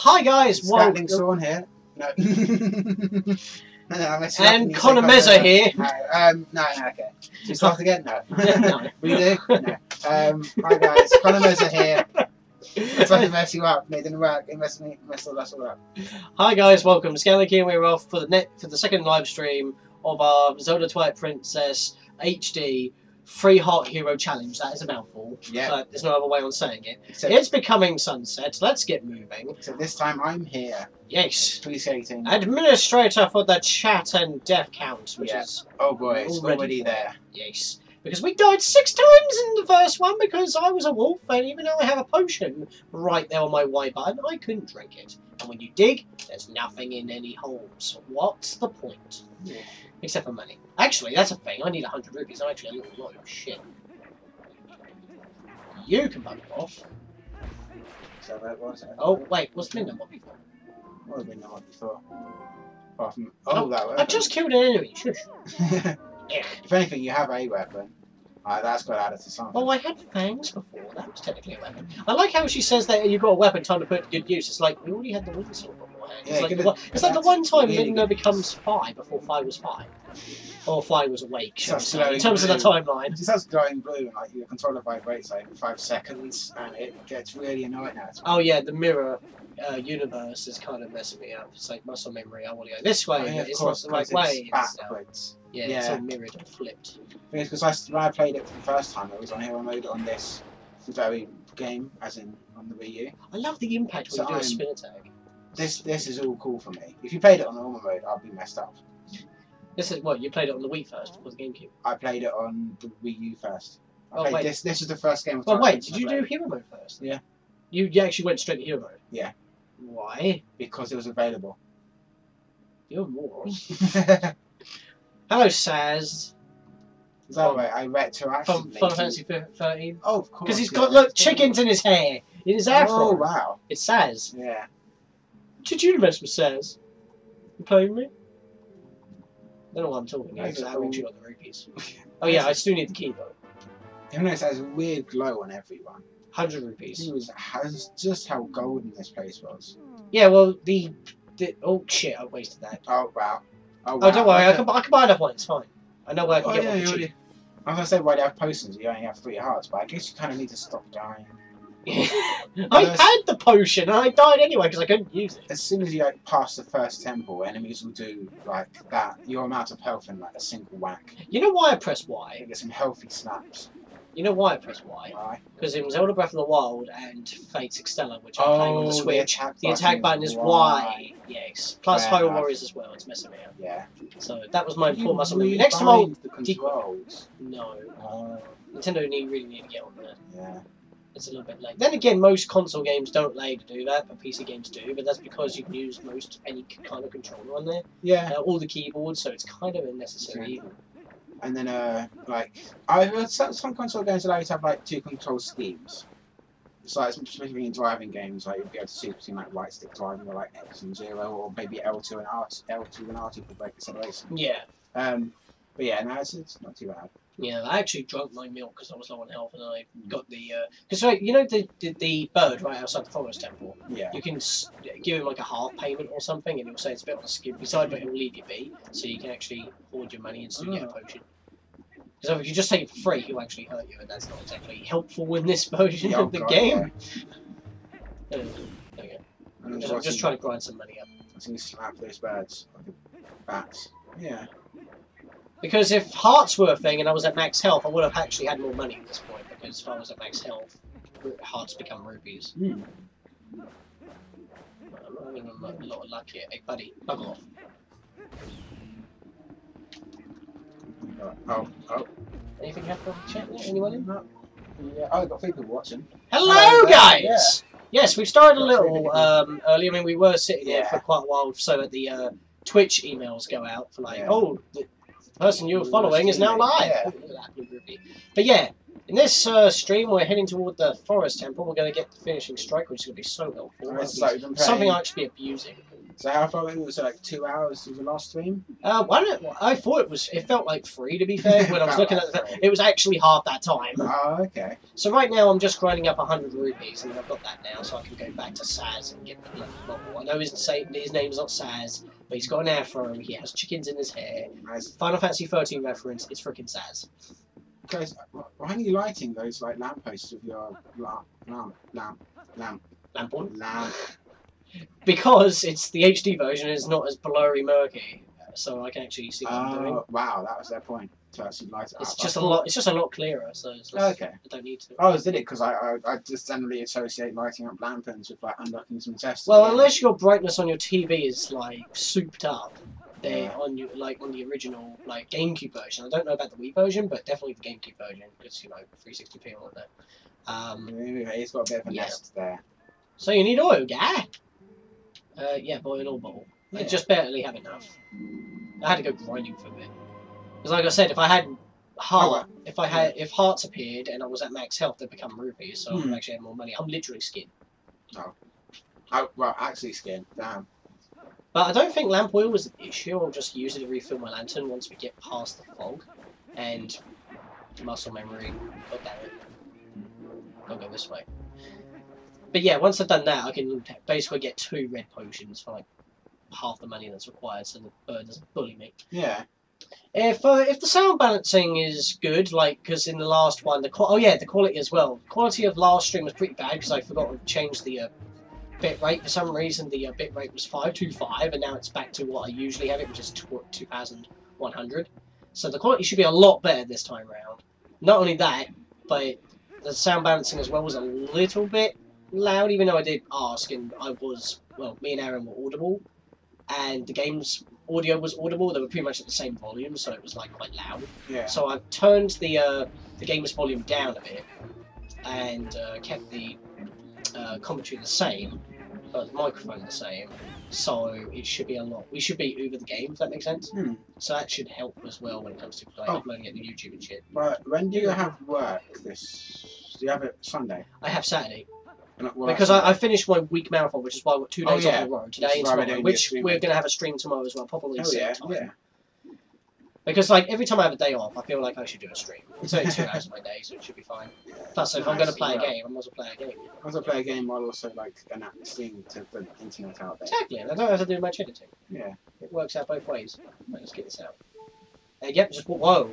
Hi guys, Scatlink Sawn here. No. And Connor Mezza here. No, okay. Should we start again? No. No. We do? No. Hi guys, Connor Mezza here. I tried to mess you up, it didn't work. It messed us all up. Hi guys, welcome. Scatlink here. We're off for the second live stream of our Zelda Twilight Princess HD Free Heart Hero Challenge. That is a mouthful. Yeah. But there's no other way on saying it. It's becoming sunset. Let's get moving. So this time I'm here. Yes. Appreciating. Administrator for the chat and death count, which is oh boy, it's already there. Yes. Because we died 6 times in the first one because I was a wolf, and even though I have a potion right there on my Y button, I couldn't drink it. And when you dig, there's nothing in any holes. What's the point? Yeah. Except for money. Actually, that's a thing. I need 100 rupees. I'm actually a little lot of shit. You can bug off. So that was it. Oh, wait. What's the minimum before? What have we not before? Apart from... Oh, that I just killed an enemy. Shush. If anything, you have a weapon. That's got added to something. Oh, I had fangs before. That was technically a weapon. I like how she says that you've got a weapon, time to put it to good use. It's like, we already had the wing sword beforehand. Yeah, it's like the one time Linda becomes Fi before Fi was Fi. Or Fi was awake, in terms of the timeline. It starts glowing blue, and like, your controller vibrates like 5 seconds, and it gets really annoying now. Oh yeah, the mirror universe is kind of messing me up. It's like muscle memory. I want to go this way, but it's not the right way. Backwards. Yeah, it's all mirrored and flipped. Because when I played it for the first time, it was on hero mode on this very game, as in on the Wii U. I love the impact when you do a spin attack. This is all cool for me. If you played it on normal mode, I'd be messed up. This is what you played it on the Wii first, before the GameCube. I played it on the Wii U first. This is the first game. Well, wait, did you do hero mode first? Yeah. You actually went straight to hero mode. Yeah. Why? Because it was available. You're a moron. Hello, Saz. Is that right? I retroactively. Final Fantasy 13. Oh, of course. Because he's got, look, chickens in his hair. In his afro. Oh, wow. It's Saz. Yeah. Did you mess with Saz? You playing me? I don't know what I'm talking about, because I haven't you got the rupees. Oh yeah, I still need the key though. You notice it has a weird glow on everyone. 100 rupees. Has just how golden this place was. Yeah, well, the oh shit, I wasted that. Oh wow. Oh, don't worry, I can buy another one, it's fine. I know where I can get one for cheap. I was going to say, why do you have potions? You only have 3 hearts, but I guess you kind of need to stop dying. I had the potion and I died anyway because I couldn't use it. As soon as you pass the first temple, enemies will do like that. Your amount of health in like a single whack. You know why I press Y? You get some healthy snaps. You know why I press Y? Why? Because in Zelda Breath of the Wild and Fate's Extella, which I'm playing on the Switch, the attack button is Y. Yes. Plus Hyrule Warriors as well. It's messing me up. Yeah. So that was my poor muscle memory. Next time I'll the controls. No. Nintendo really need to get on that. Yeah. It's a little bit late. Then again, most console games don't allow you to do that, but PC games do. But that's because you can use any kind of controller on there. Yeah. All the keyboards, so it's kind of unnecessary. Yeah. And then, like, I've heard some console games allow you to have like 2 control schemes. It's like specifically in driving games, like you'll be able to choose between like right stick driving or like X and 0, or maybe L2 and R2 for brake acceleration. Yeah. But yeah, no, it's not too bad. Yeah, I actually drank my milk because I was low on health, and I got the because you know the bird right outside the forest temple. Yeah. You can give him like a half payment or something, and it'll say it's a bit on the skimpy side, but it'll leave you be, so you can actually hoard your money and still get a potion. Because if you just take it for free, he'll actually hurt you, and that's not exactly helpful in this version of the game. Yeah. There we go. I'm just trying to grind some money up. I think you slap those birds like bats. Yeah. Because if hearts were a thing and I was at max health, I would have actually had more money at this point. Because if I was at max health, hearts become rupees. I'm not having a lot of luck here. Hey, buddy, bug off. Oh. Anything happen on the chat yet? Anyone in? No. Yeah. Oh, I've got 3 people watching. Hello, guys! Yeah. Yes, we started a little early. I mean, we were sitting here for quite a while so that the Twitch emails go out for like, oh, the person you're following is now live. Yeah. But yeah, in this stream, we're heading toward the forest temple. We're going to get the finishing strike, which is going to be so helpful. Something I should be abusing. So I thought it was like 2 hours was the last stream. I thought it was. It felt like 3 to be fair. When I was looking at it, it was actually half that time. Oh, okay. So right now I'm just grinding up 100 rupees, and I've got that now, so I can go back to Saz and get the bloody model. I know his name's not Saz, but he's got an afro. He has chickens in his hair. Nice. Final Fantasy 13 reference. It's freaking Saz. Guys, why are you lighting those like lampposts with your lamp? Because it's the HD version, it's not as blurry murky, so I can actually see what I'm doing. Wow, that was their point to actually light it up. It's just a lot. It's just a lot clearer, so it's just, okay. I don't need to. Oh, did it? Because I just generally associate lighting up lanterns with like unlocking some chests. Well, unless your brightness on your TV is like souped up, they on your on the original like GameCube version. I don't know about the Wii version, but definitely the GameCube version because 360p and all that. It's got a bit of a nest there. So you need oil, yeah? Yeah, boy, an oil bottle. Yeah. I just barely have enough. I had to go grinding for a bit. Because like I said, if I had heart, if hearts appeared and I was at max health, they'd become rupees, so I would actually have more money. I'm literally skin. Oh, well, actually skin. Damn. But I don't think lamp oil was an issue. I'll just use it to refill my lantern once we get past the fog. And muscle memory. God damn it. I'll go this way. But yeah, once I've done that, I can basically get 2 red potions for like half the money that's required, so the bird doesn't bully me. Yeah. If the sound balancing is good, like because in the last one, the quality as well. The quality of last stream was pretty bad because I forgot to change the bit rate for some reason. The bit rate was 525, and now it's back to what I usually have it, which is 2100. So the quality should be a lot better this time round. Not only that, but the sound balancing as well was a little bit loud, even though I did ask, and me and Aaron were audible, and the game's audio was audible. They were pretty much at the same volume, so it was like quite loud. Yeah. So I've turned the game's volume down a bit, and kept the commentary the same, but the microphone the same. So it should be we should be over the game, if that makes sense. So that should help as well when it comes to uploading it to YouTube and shit. But when do you have work do you have it Sunday? I have Saturday. Well, because I finished my week marathon, which is why I've got 2 days off in a row, today and tomorrow, which we're going to have a stream tomorrow as well, probably same time. Yeah. Because like every time I have a day off, I feel like I should do a stream. It's only 2 hours of my day, so it should be fine. Plus, if I'm going to play a game, I might as well play a game. I also play a game while also like stream to the internet out there. Exactly, and I don't have to do much editing. Yeah. It works out both ways. Right, let's get this out. Yep, just whoa.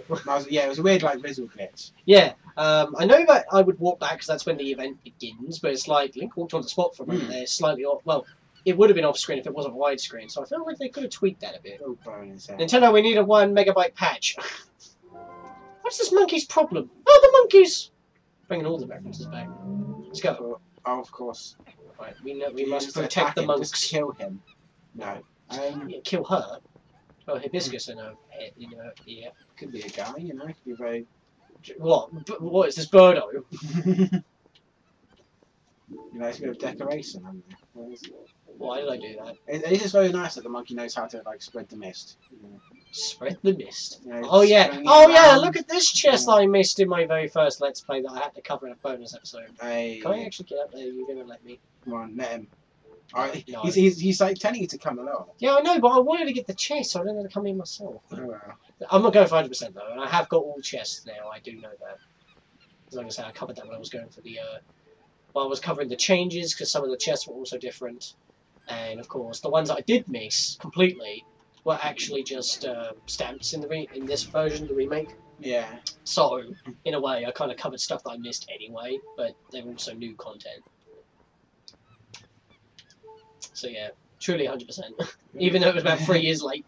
Yeah, it was a weird like visual glitch. Yeah, I know that I would walk back because that's when the event begins, but it's like Link walked on the spot for a moment there, slightly off. Well, it would have been off screen if it wasn't widescreen, so I feel like they could have tweaked that a bit. Oh, bonus, yeah. Nintendo, we need a 1 megabyte patch. What's this monkey's problem? Oh, the monkeys! Bringing all the references back. Let's go. Oh, of course. Right, we must protect the monks. Just kill him. No. Yeah, kill her. Oh, hibiscus in her head, ear. Could be a guy, could be very... What? What is this birdo? It's a bit of decoration, isn't it? Why did I do that? It's just very nice that the monkey knows how to, like, spread the mist. Spread the mist? Oh, yeah. Oh, yeah, look at this chest that I missed in my very first Let's Play that I had to cover in a bonus episode. Can I actually get up there? You're going to let me? Come on, let him. No. He's like telling you to come along. Yeah, I know, but I wanted to get the chest, so I don't know to come in myself. Oh, well. I'm not going for 100% though, and I have got all chests now. I do know that. Like I say, I covered that when I was going for the. While I was covering the changes, because some of the chests were also different, and of course the ones that I did miss completely were actually just stamps in this version, the remake. Yeah. So in a way, I kind of covered stuff that I missed anyway, but they're also new content. So yeah, truly 100%. Even though it was about 3 years late.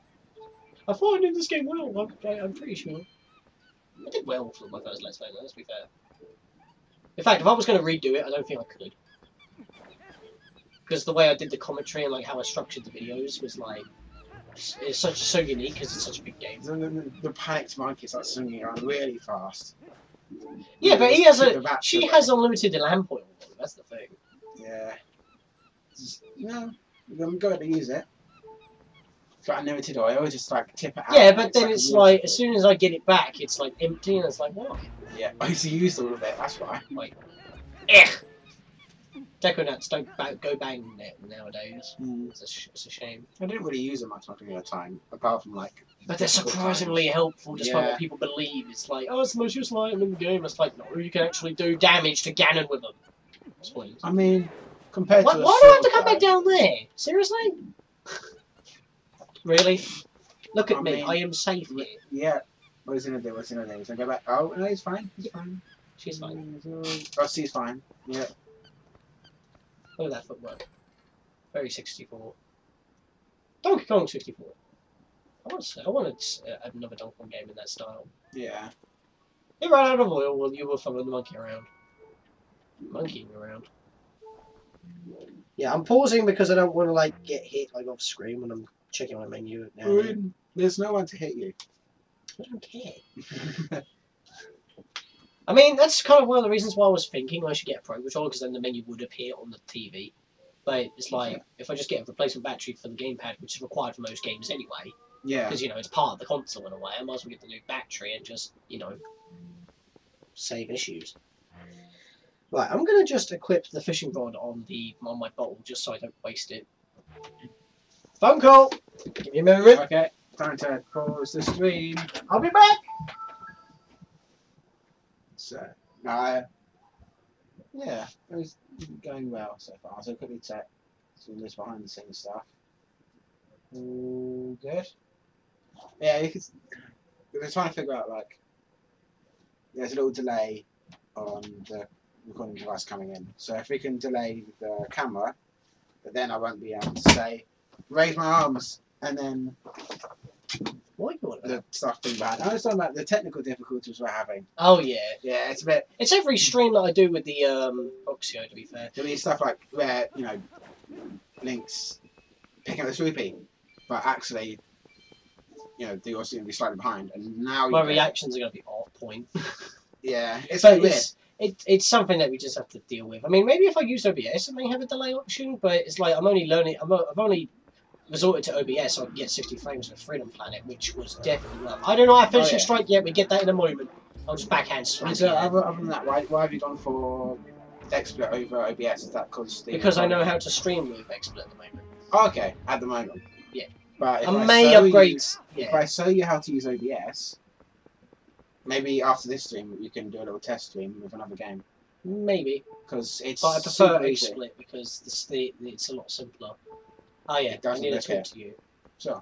I thought I did this game well, I'm pretty sure. I did well for my first Let's Play, let's be fair. In fact, if I was going to redo it, I don't think I could. Because the way I did the commentary and like how I structured the videos was like... It's so unique because it's such a big game. The panicked monkey starts swinging around really fast. Yeah, but she has unlimited lamp oil, that's the thing. Yeah. I'm going to use it. Got unlimited oil, just like tip it out. Yeah, but then it's like, as soon as I get it back, it's like empty, and it's like, why? Yeah, I used all of it, that's why. Like, Deconats don't go bang nowadays. Mm. It's a shame. I didn't really use them much at the time, apart from like. But they're surprisingly helpful, despite what people believe. It's like, oh, it's the most useful item in the game. It's like, no, you can actually do damage to Ganon with them. Spoilers. I mean, compared to. Why do I have to come back down there? Seriously? Really? Look at me. mean, I am safe here. Yeah. What is he gonna do? What's he gonna do? He's gonna go back. Oh, no, he's fine. He's fine. She's fine. Oh, she's fine. Yeah. Look at that footwork. Very 64. Donkey Kong 64. I wanted another Donkey Kong game in that style. Yeah. You ran out of oil while you were following the monkey around. Monkeying around. Yeah, I'm pausing because I don't want to like get hit like off screen when I'm checking my menu now. There's no one to hit you. I don't care. I mean, that's kind of one of the reasons why I was thinking I should get a Pro Controller, because then the menu would appear on the TV. But it's like, if I just get a replacement battery for the gamepad, which is required for most games anyway, Yeah. because, you know, it's part of the console in a way, I might as well get the new battery and just, you know, save issues. Right, I'm going to just equip the fishing rod on my bottle, just so I don't waste it. Phone call! Give me a moment. Okay. Time to pause the stream. I'll be back! So, yeah, it was going well so far. So quickly check some of this behind the scenes stuff. All good. Yeah, you could. We're trying to figure out like there's a little delay on the recording device coming in. So if we can delay the camera, but then I won't be able to say raise my arms and then. What are you on about? The stuff being bad. I was talking about the technical difficulties we're having. Oh yeah. Yeah, it's a bit. It's every stream that I do with the Oxio, to be fair. There'll be stuff like where, you know, Link's picking up the swoopy, but actually, you know, the audio will be slightly behind, and now my reactions are going to be off point. Yeah, it's but weird. It's something that we just have to deal with. I mean, maybe if I use OBS, it may have a delay option, but it's like I'm only learning. I've only resorted to OBS so I can get 60 frames for Freedom Planet, which was definitely rough. I don't know how to finish Strike yet. We get that in a moment. I'll just backhand strike. So other than that, why have you gone for XSplit over OBS? Is that because I know how to stream with XSplit at the moment. Oh, okay, at the moment. Yeah. But if I may upgrade. If I show you how to use OBS, maybe after this stream you can do a little test stream with another game. Maybe. Because it's. But I prefer XSplit because it's a lot simpler. Oh yeah, I need to talk to you. Sure.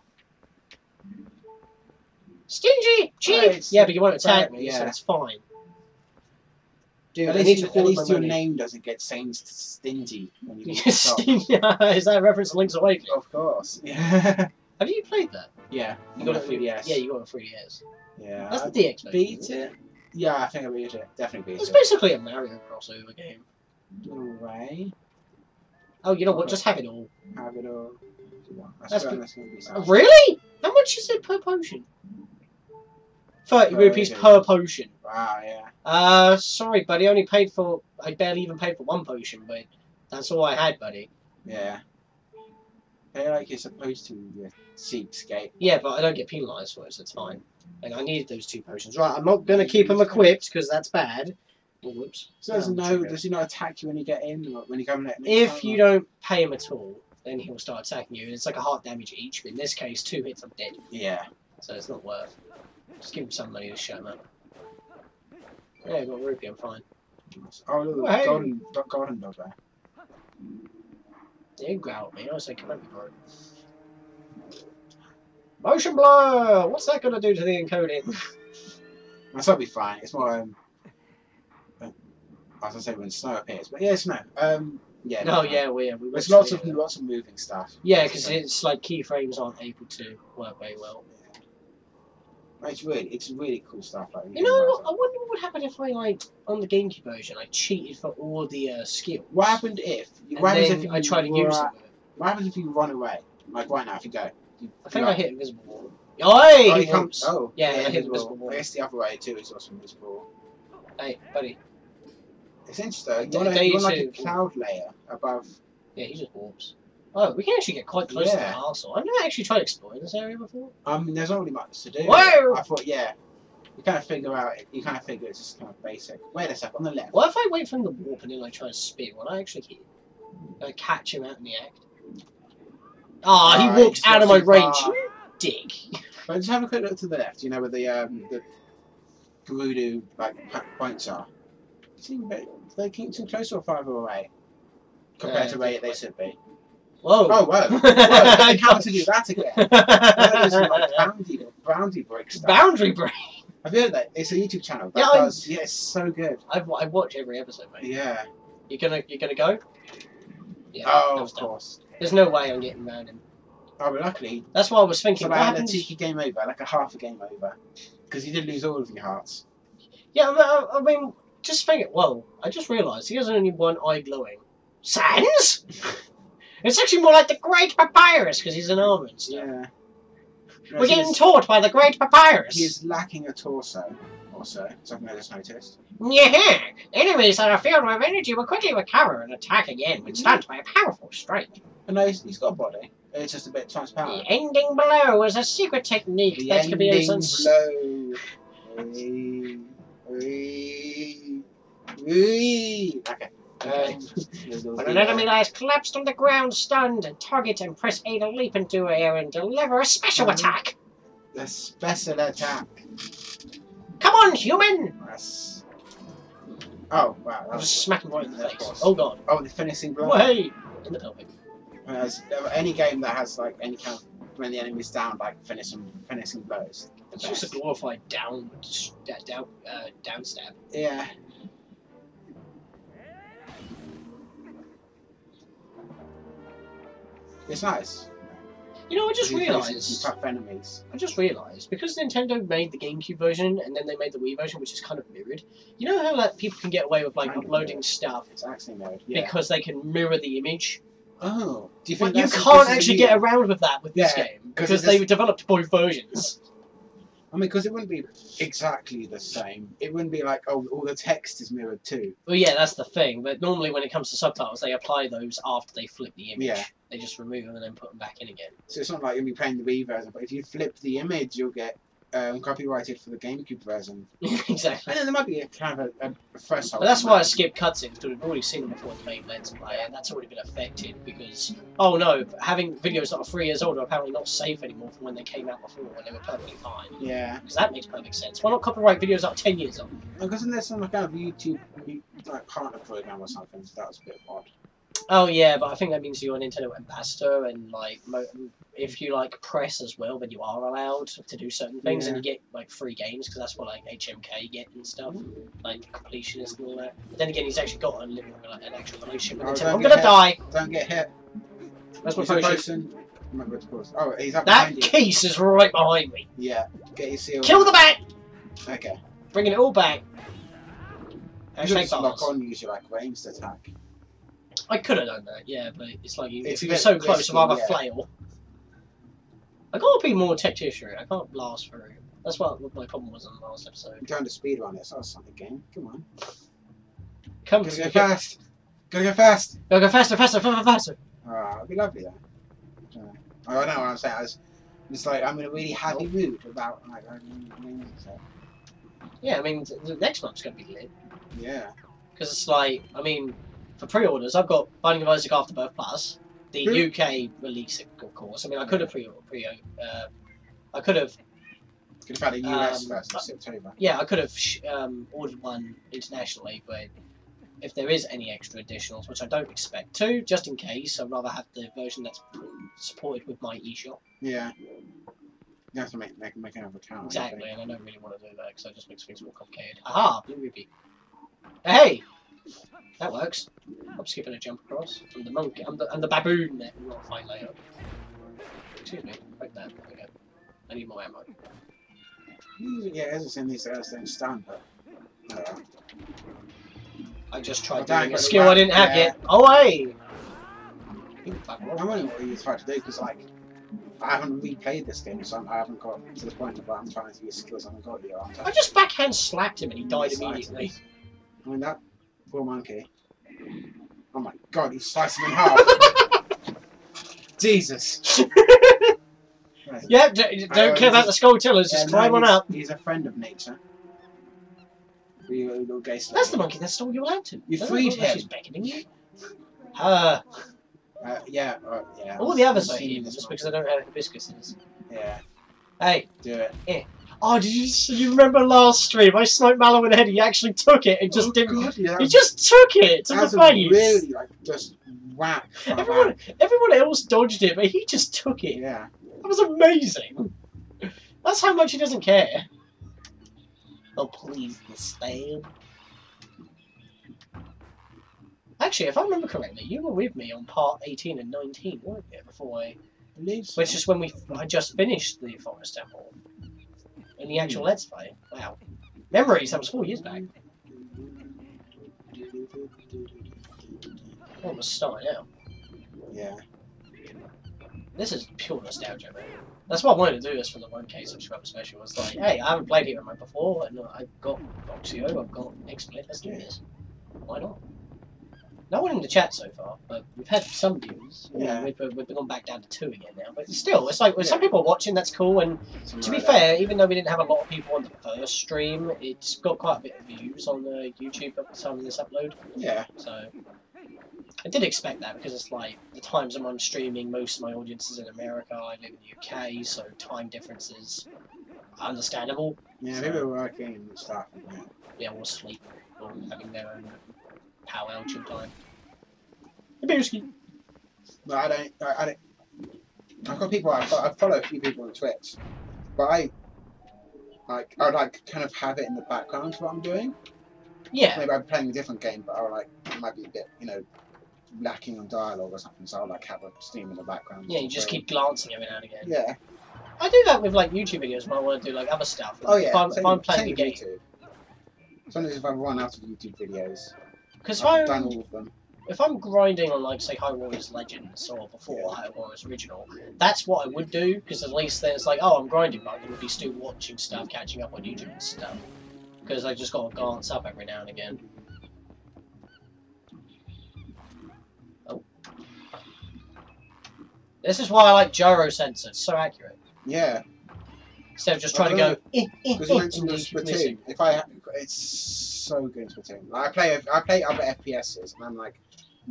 Stingy! Cheap! Yeah, but you won't attack me, so it's fine. Dude, at least your name doesn't get changed to Stingy when you Stingy. Is that a reference to Link's Awakening? Of course. Yeah. Have you played that? Yeah. You got a 3DS. Yeah, you got a 3DS. Yeah. That's the DX. Beat it? Yeah, I think I beat it. Definitely beat it. It's basically a Mario crossover game. No way. Oh, you know what? Just have it all. Have it all. Really? How much is it per potion? 30 rupees per potion. Wow, yeah. Sorry, buddy. I barely even paid for one potion, but that's all I had, buddy. Yeah. Pay like you're supposed to, you cheapskate. Yeah, but I don't get penalised for it, so it's fine. And I needed those 2 potions. Right, I'm not going to keep them equipped, because that's bad. Oh, whoops. So does he not attack you when you get in, or when you come in? If you don't pay him at all, then he'll start attacking you. And it's like a heart damage each, but in this case, 2 hits, I'm dead. Yeah. So it's not worth. Just give him some money to shut him up. Yeah, I got a rupee, I'm fine. Oh, look, hey. golden dog there. They didn't growl at me, I was like, come at me, bro. Motion blur! What's that going to do to the encoding? That'll be fine. It's more, I was going to say when snow appears, but yeah, snow. Yeah. No, yeah, there's lots of moving stuff. Yeah, because it's like keyframes aren't able to work very well. It's really cool stuff. Like, you know, I wonder what would happen if I on the GameCube version, I cheated for all the skills. What happened if? I try to use it? What happens if you run away? Like right now, if you go. I think I hit invisible wall. Oh, he comes. Oh, yeah, I hit invisible wall. I guess the other way too is also invisible. Hey, buddy. It's interesting. You want like a cloud layer above. Yeah, he just warps. Oh, we can actually get quite close to the castle. I've never actually tried exploring this area before. There's not really much to do. Whoa! I thought, yeah. You kind of figure it's just kind of basic. Wait a sec, on the left. What if I wait for him to warp and then I try to spin? Will I actually hit? Catch him out in the act. Ah, he walked out of my range. You dick. But just have a quick look to the left. You know where the Gerudo like points are. They keep too close or farther away compared to where they should be. Whoa! Oh, whoa! I can't to do that again. That is like boundary break stuff. Boundary break. I've heard that. It's a YouTube channel. That does. Yeah, it's so good. I watch every episode, mate. Yeah. You're gonna go? Yeah. Oh, of course. There's no way I'm getting round him. Oh, but luckily. That's what I was thinking. So I had a cheeky game over, like a half a game over, because you did lose all of your hearts. Yeah, I mean, just think it. Whoa! I just realised he has only one eye glowing. Sans? It's actually more like the Great Papyrus because he's an almond. Yeah. We're getting taught by the Great Papyrus. He is lacking a torso, also, something I just noticed. Yeah, enemies that are filled with energy will quickly recover and attack again when stunned by a powerful strike. And no, he's got a body. It's just a bit transparent. The ending blow is a secret technique that can be used. Okay. When an enemy lies collapsed on the ground, stunned, target and press A to leap into air and deliver a special attack. The special attack. Come on, human! Yes. Oh, wow. I'll just smack him right in the face. Course. Oh, God. Oh, the finishing blow. Oh, hey! In the pelvic. Whereas any game that has, like, any kind of, when the enemy's down, like, finishing blows. It's just a glorified down stab. Yeah. It's nice. You know, I just realised. Some tough enemies. I just realised because Nintendo made the GameCube version and then they made the Wii version, which is kind of mirrored. You know how like people can get away with like uploading stuff it's actually mirrored, yeah. because they can mirror the image. Oh, do you think you can't actually get around with that with this game because they developed both versions. I mean, because it wouldn't be exactly the same. It wouldn't be like, oh, all the text is mirrored too. Well, yeah, that's the thing. But normally when it comes to subtitles, they apply those after they flip the image. Yeah. They just remove them and then put them back in again. So it's not like you'll be playing the Wii version, but if you flip the image, you'll get copyrighted for the GameCube version. Exactly. And then there might be a kind of a threshold. But that's why I skipped cutscenes, because we've already seen them before in the main Let's Play, and that's already been affected because, oh no, having videos that are 3 years old are apparently not safe anymore from when they came out before, when they were perfectly fine. Yeah. Because that makes perfect sense. Why not copyright videos that are 10 years old? Because then there's some kind of YouTube like partner program or something. That was a bit odd. Oh yeah, but I think that means you're a Nintendo ambassador, and like if you like press as well, then you are allowed to do certain things, and you get like free games because that's what like HMK get and stuff, like completionist and all that. But then again, he's actually got a living like an actual relationship with Nintendo. I'm gonna die. Don't get hit. That's my potion. Remember to pause. Oh, he's up that behind you. case is right behind me. Yeah, get your seal. Kill the bat. Okay. Bringing it all back. You just lock on, use your like ranged attack. I could have done that, yeah, but it's like if you're so close, I'd rather flail. I gotta be more tactician. I can't blast through. That's what my problem was in the last episode. You're trying to speedrun it, so that's not the game. Come on. Come Gotta go fast. Gotta go fast. Gotta go faster, faster, faster, faster. Oh, it'd be lovely though. I don't know what I'm saying. It's like I'm in a really happy mood about like. Yeah, I mean the next month's gonna be lit. Yeah. Because it's like, I mean, for pre-orders, I've got Binding of Isaac Afterbirth Plus, the UK release, of course. I mean, I could have I could have. Could have had a US first in September. Yeah, I could have ordered one internationally, but if there is any extra additionals, which I don't expect to, just in case, I'd rather have the version that's supported with my eShop. Yeah. You have to make another account. Exactly, and I don't really want to do that because that just makes things more complicated. Aha! Blue Ruby. Hey! That works. I'm skipping a jump across. I'm the monkey. I'm the baboon that we'll fight later. Excuse me. Break that. There we go. I need more ammo. Yeah, as I said, these guys don't stand, but. I just tried doing a skill I didn't have yet. Oh, hey! I'm wondering what you tried to do because, like, I haven't replayed this game, so I haven't got to the point of where I'm trying to use skills I haven't got yet. I just backhand slapped him and he died immediately. I mean, that poor monkey. Oh my god, he sliced him in half. Jesus. Right. Yeah, don't care about the skulltillers, just climb on up. He's a friend of nature. You little gay slave. That's the monkey that stole your lantern. You freed him. She's beckoning you. Yeah. All the others I've are seen here, this just one. because I don't have hibiscuses. Yeah. Hey. Do it. Oh, did you remember last stream? I sniped Mallow in the head. He actually took it and just didn't. God, yeah, He just took it to the face. Really, like, just whack. Everyone else dodged it, but he just took it. Yeah. That was amazing. That's how much he doesn't care. Oh, please, the stab. Actually, if I remember correctly, you were with me on part 18 and 19, weren't you? Before I... Which is when I just finished the Forest Temple. In the actual Let's Play. Wow. Memories, that was 4 years back. Almost starting out. Yeah. This is pure nostalgia, man. That's why I wanted to do this for the 1K subscriber special. It's like, hey, I haven't played Hero Mode before, and I've got Oxio, I've got XSplit, let's do this. Why not? No one in the chat so far, but we've had some views. Yeah. We've gone back down to 2 again now, but still, it's like, some people are watching, that's cool, and to be fair, even though we didn't have a lot of people on the first stream, it's got quite a bit of views on YouTube at the time of this upload. Yeah. So, I did expect that, because it's like, the times when I'm streaming, most of my audience is in America, I live in the UK, so time differences are understandable. Yeah, people are working and stuff. Yeah, or sleep, or having their own powwow chill time. Hibisky. No, I don't. I've got people. I follow a few people on Twitch, but I would like kind of have it in the background for what I'm doing. Yeah. Maybe I'm playing a different game, but I like it might be a bit, lacking on dialogue or something. So I'll like have a stream in the background. Yeah, you just keep glancing every now and again. Yeah. I do that with like YouTube videos when I want to do like other stuff. Oh yeah. If I'm playing a game. YouTube. Sometimes if I've run out of YouTube videos, Because I've done all of them. If I'm grinding on, like, say, High Warriors Legends or before High Warriors Original, that's what I would do, because at least then it's like, oh, I'm grinding, but I'm going to be still watching stuff, catching up on YouTube and stuff. Because I just got to glance up every now and again. Oh. This is why I like gyro sensor, it's so accurate. Yeah. Instead of just trying to go, because you mentioned the Splatoon. It's so good in Splatoon. I play other FPSs, and I'm like,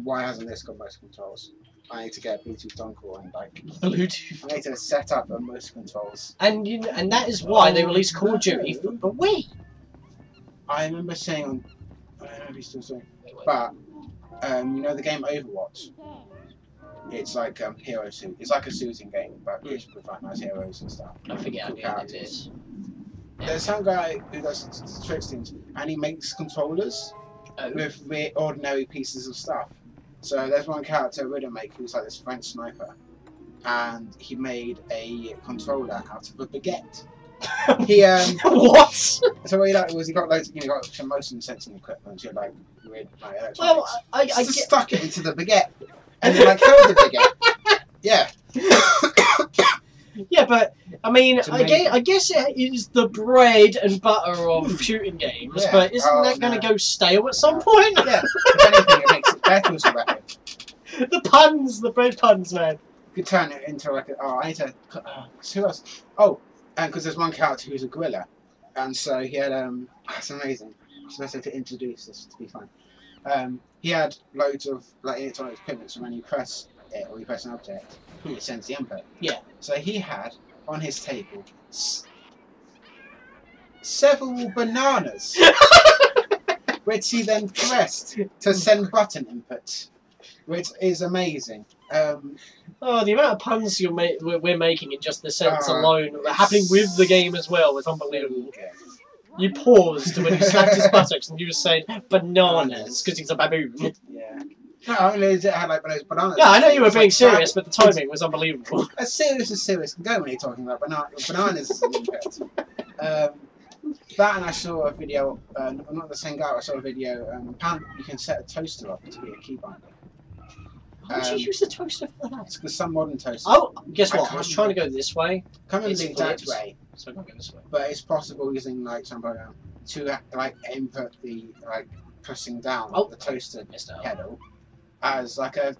why hasn't this got motion controls? I need to get a Bluetooth dongle and like Bluetooth. I need to set up the motion controls. And that is why they released Call of Duty for the Wii. I remember saying on, I don't know if he's still saying, but the game Overwatch. It's like hero suit. It's like a shooting game, but it's with like nice heroes and stuff. I forget how good it is. There's some guy who does tricks things, and he makes controllers with ordinary pieces of stuff. So there's one character, Widowmaker, who's like this French sniper, and he made a controller out of a baguette. He what? So what he did was he got loads, got some motion sensing equipment. He had like weird electronics. Well, I stuck it into the baguette, and then like held the baguette. Yeah. Yeah, but I mean, I guess it is the bread and butter of shooting games, yeah. but isn't that going to go stale at some point? Yeah. If anything, it makes it better as a weapon. The bread puns, man. You could turn it into like I need to. Who else? Oh, because there's one character who's a gorilla, and so he had That's amazing. I'm supposed to introduce this to be fun. He had loads of like electronic equipment, so when you press it or you press an object, it sends the input. Yeah. So he had on his table several bananas, which he then pressed to send button inputs, which is amazing. Oh, the amount of puns we're making in just the sentence alone, happening with the game as well, was unbelievable. Yeah. You paused when you slapped his buttocks and you were saying bananas because he's a baboon. Yeah. No, only it had like those bananas. Yeah, I know you were being serious, but the timing was unbelievable. As serious can go when you're talking about bananas as an input. That, and I saw a video, I'm not the same guy, I saw a video, you can set a toaster up to be a keybinder. Why would you use the toaster for that? It's because some modern toasters... Oh, guess what? I was trying to go this way. Can't remember the exact way. So I can't go this way. But it's possible using like some program to like input the pressing down the toaster pedal as like a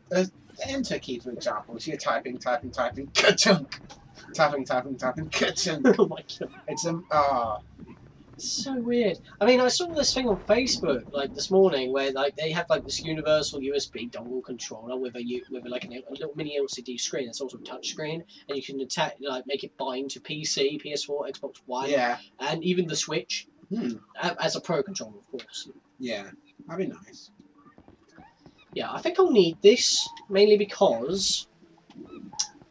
enter key, for example. So you're typing, ka-chunk. Tapping, ka-chunk. Oh my god. It's It's so weird. I mean, I saw this thing on Facebook like this morning where like they have like this universal USB dongle controller with like a little mini LCD screen. It's also a touch screen, and you can make it bind to PC, PS4, Xbox One, and even the Switch as a Pro controller, of course. Yeah, that'd be nice. Yeah, I think I'll need this mainly because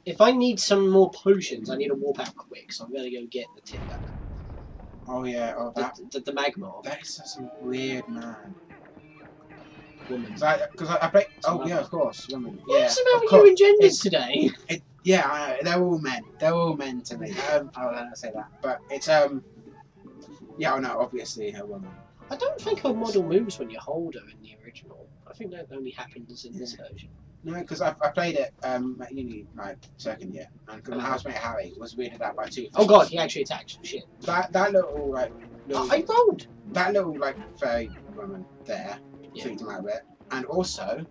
if I need some more potions, I need to warp out quick. So I'm gonna go get the Tinder. Oh yeah, the magma. That is such a weird man. Woman. Because I play. Oh yeah, of course, woman. What's about you and genders today? They're all men. They're all men to me. I don't say that, but it's Yeah, no, obviously a woman. I don't think her model moves when you hold her in the original. I think that only happens in this version. No, because I played it at uni, like, second year, and because my housemate Harry was weirded out by 2 Oh god, he actually attacks shit. That little, like... I rolled! That little, like, fairy woman there, freaked him out a bit. And also,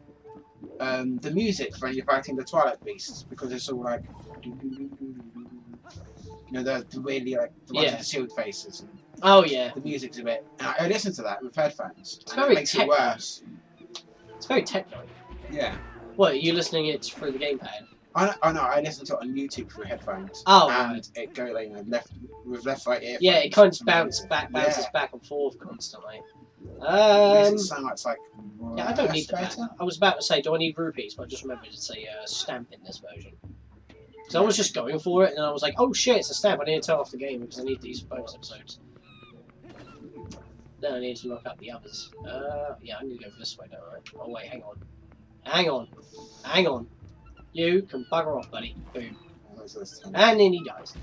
the music when you're fighting the Twilight beasts, because it's all, like... You know, the really, like, the ones with the shield faces. And oh, yeah. the music's a bit... And I listen to that with headphones, it's and very it makes it worse. It's very techno. Yeah. What, are you listening it through the gamepad? I know. I listen to it on YouTube through headphones. Oh, and right. It goes like left right ear. Yeah, it kind of bounces back and forth constantly. Makes it sound like it's like. Yeah, I don't need that. I was about to say, do I need rupees? But I just remembered it's a stamp in this version. So I was just going for it, and then I was like, oh shit, it's a stamp. I need to turn off the game because I need these bonus episodes. Then I need to look up the others. Yeah, I need to go this way, don't I? Oh wait, hang on. Hang on. You can bugger off, buddy. Boom. And then he dies.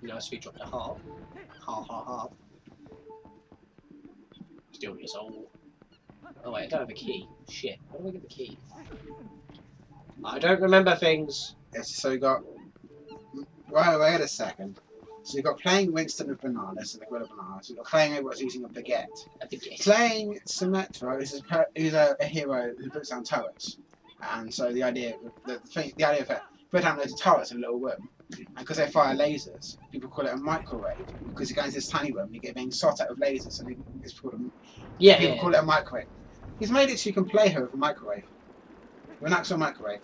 Nice, we dropped a heart. Heart. Steal your soul. Oh wait, I don't have a key. Shit. How do I get the key? I don't remember things. Yes, so we got... Well, wait a second. So you've got playing Winston with bananas, so the grill of bananas. You've got playing robots using a baguette. Playing Symmetra who's a hero who puts down turrets. And so the idea of it, put down loads of turrets in a little room. And because they fire lasers, people call it a microwave. Because you go into this tiny room, you get being shot at with lasers, and it's called people call it a microwave. He's made it so you can play her with a microwave. With an actual microwave.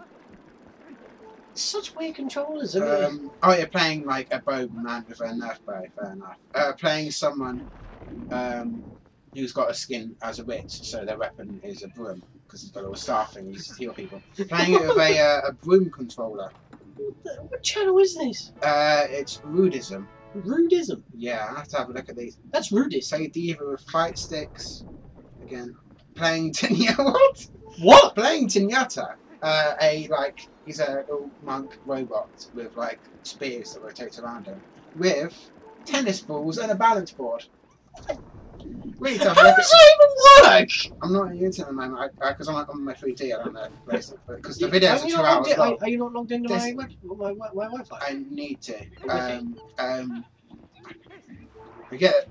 Such weird controllers, isn't it? Oh, you're playing like a bow man with a Nerf bow, fair enough. Playing someone who's got a skin as a witch, so their weapon is a broom, because he's got a little staff thing, he uses to heal people. Playing it with a broom controller. What channel is this? It's Rudism. Rudism? Yeah, I have to have a look at these. That's Rudism. Play Diva with fight sticks. Again. Playing Tinyata. What? Playing Tinyata. He's a little monk robot with like spears that rotate around him, with tennis balls and a balance board. Really tough. How does that even work? I'm not into it at the moment because I'm on my 3D. I don't know because the videos are 2 hours long. Are you not logged into my Wi-Fi? I need to. We get it.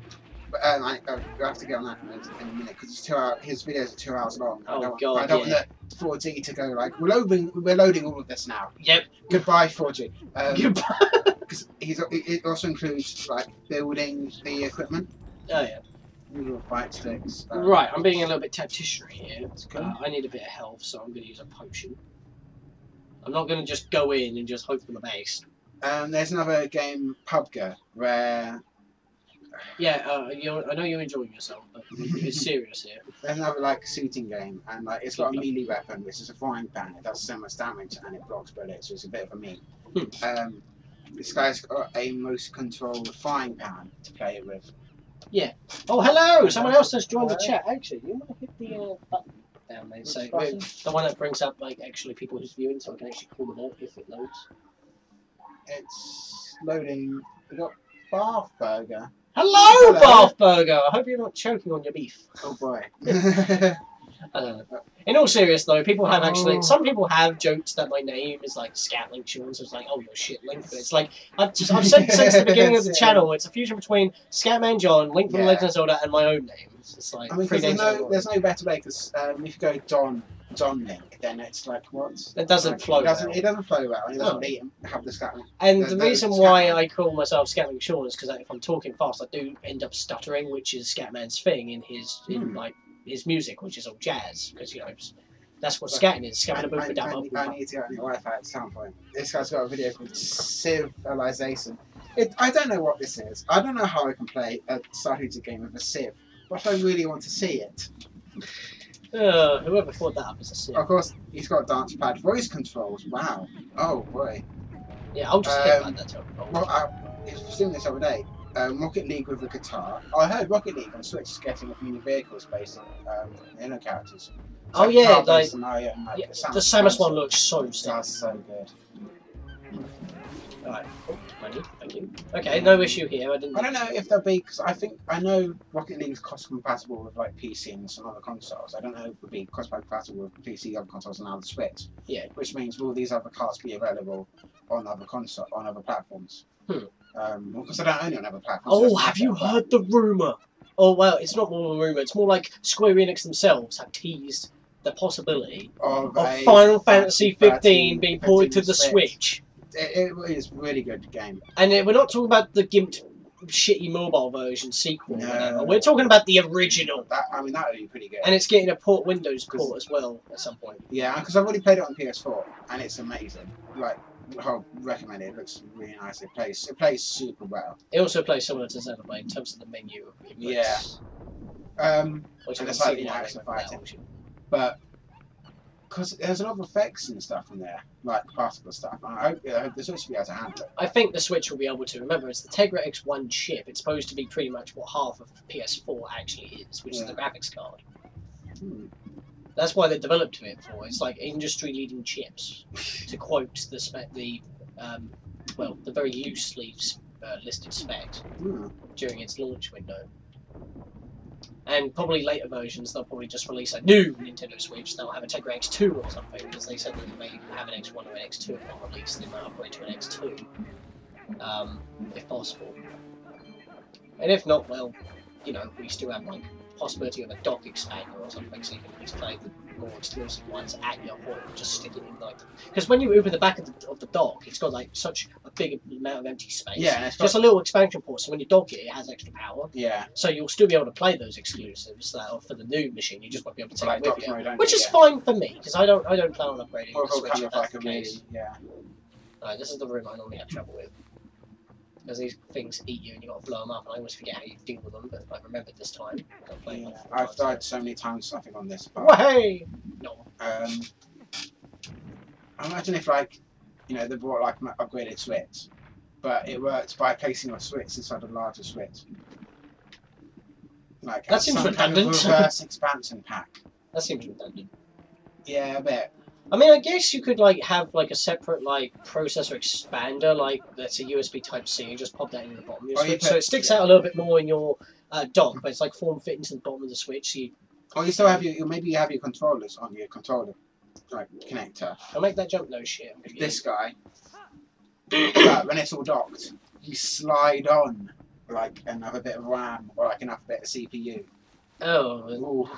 I have to get on that in a minute because it's 2 hours. His videos are 2 hours long. Oh I god! don't want the 4G to go like we're loading all of this now. Yep. Goodbye 4G. Goodbye. Because it also includes like building the equipment. Oh yeah. Little fight sticks. Right, I'm being a little bit tactician here. Cool. I need a bit of health, so I'm going to use a potion. I'm not going to just go in and just hope for the best. There's another game, PUBG, where... Yeah, I know you're enjoying yourself, but it's serious here. There's another like shooting game, and like it's got a melee weapon, which is a frying pan. It does so much damage, and it blocks bullets, so it's a bit of a meme. This guy's got a motion controlled frying pan to play it with. Yeah. Oh, hello! Someone else has joined the chat. Actually, you might hit the button down there. So the one that brings up like actually people who's viewing, so I can actually call them out if it loads. It's loading. We got Bath Burger. Hello, Bath Burger. I hope you're not choking on your beef. Oh boy. In all seriousness though, people have actually, some people have joked that my name is like Scatlink Sean, so it's like, oh, you're shit Link, but it's like, I've said since the beginning of the channel, it's a fusion between Scatman John, Link from Legend of Zelda, and my own name. It's like, I mean, there's no better way, because if you go Don on Link, then it's like what? It doesn't like, flow It doesn't. well. It doesn't flow well. And it doesn't No. have the Scatlink. And The the reason Scatman. why I call myself Scatlink Sean is because if I'm talking fast, I do end up stuttering, which is Scatman's thing in his like his music, which is all jazz, because you know that's what scatting is. I need to get on your Wi-Fi at some point. This guy's got a video called Civilization. I don't know what this is. I don't know how I can play a strategy game with a Civ, but I really want to see it. Whoever thought that up is a sin. Of course, he's got dance pad voice controls. Wow. Oh boy. Yeah, I'll just hit that to Well, I was doing this the other day. Rocket League with a guitar. I heard Rocket League on Switch is getting a few new vehicles based on inner characters. It's Oh yeah, car like based on Mario and, yeah, Samus the Samus one console. looks so sick. That's so good. Alright, oh, money, thank you. Okay, no issue here. I didn't. I don't know if they'll be, because I know Rocket League is cross compatible with like PC and some other consoles. I don't know if it would be cross compatible with PC, other consoles, and now the Switch. Yeah. Which means will these other cars be available on other platforms? Because I don't own it on other platforms. Oh, have you heard the rumor? Oh well, it's not more of a rumor. It's more like Square Enix themselves have teased the possibility of Final Fantasy 15 being ported to the Switch. It is a really good game. And we're not talking about the gimped, shitty mobile version sequel. No. Or whatever. We're talking about the original. That would be pretty good. And it's getting a Windows port as well at some point. Yeah, because I've already played it on PS4, and it's amazing. Like, I'll recommend it. It looks really nice. It plays super well. It also plays similar to Zelda in terms of the menu. Yeah. Which and I it's can like see the why they action went with that fighting. option. But because there's a lot of effects and stuff in there, like particle stuff. I hope the Switch will be able to handle it. I think the Switch will be able to. Remember, it's the Tegra X1 chip. It's supposed to be pretty much what half of PS4 actually is, which is the graphics card. That's why they developed it for. It's like industry-leading chips, to quote the very loosely listed spec during its launch window. And probably later versions, they'll probably just release a new Nintendo Switch. They'll have a Tegra X2 or something, because they said that they may have an X1 or an X2 if not released. They might upgrade to an X2, if possible. And if not, well, you know, we still have like possibility of a dock expander or something, so you can at least play the more exclusive ones at your home. Just stick it in like, because when you open the back of the dock, it's got like such a big amount of empty space. Yeah, it's just a little expansion port. So when you dock it, it has extra power. Yeah. So you'll still be able to play those exclusives that are for the new machine. You just won't be able to take Like it with you, mode, which is fine for me because I don't plan on upgrading Or the Switch. kind If of that's like the a case. yeah. This is the room I normally have trouble with. Because these things eat you and you've got to blow them up, and I always forget how you deal with them, but I remembered this time. I've died so many times, I think, on this part. Wahey! No. I imagine if, like, you know, they brought, like, an upgraded Switch, but it worked by placing a Switch inside a larger Switch. Like, that seems redundant. Kind of reverse expansion pack. That seems redundant. Yeah, a bit. I mean, I guess you could like have like a separate like processor expander, like that's a USB Type C. You just pop that in the bottom of your Switch, so it sticks out a little bit more in your dock, but it's like form fit into the bottom of the Switch. So you still have maybe you have your controllers on your controller, like connector. I'll make that jump. No shit. This guy, but when it's all docked, you slide on like another bit of RAM or like another bit of CPU. Oh.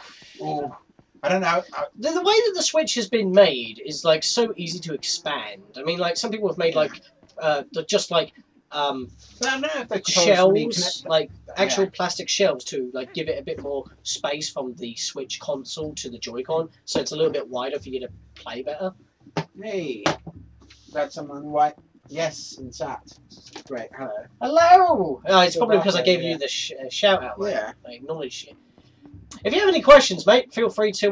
I don't know. The way that the Switch has been made is like so easy to expand. I mean, like some people have made like just like I don't know if the shells, like actual plastic shells to like give it a bit more space from the Switch console to the Joy-Con, so it's a little bit wider for you to play better. Hey, got someone white. Yes, in chat. Great. Hello. Hello. It's probably because I gave you the shout out. Mate. Yeah. I acknowledge you. If you have any questions, mate, feel free to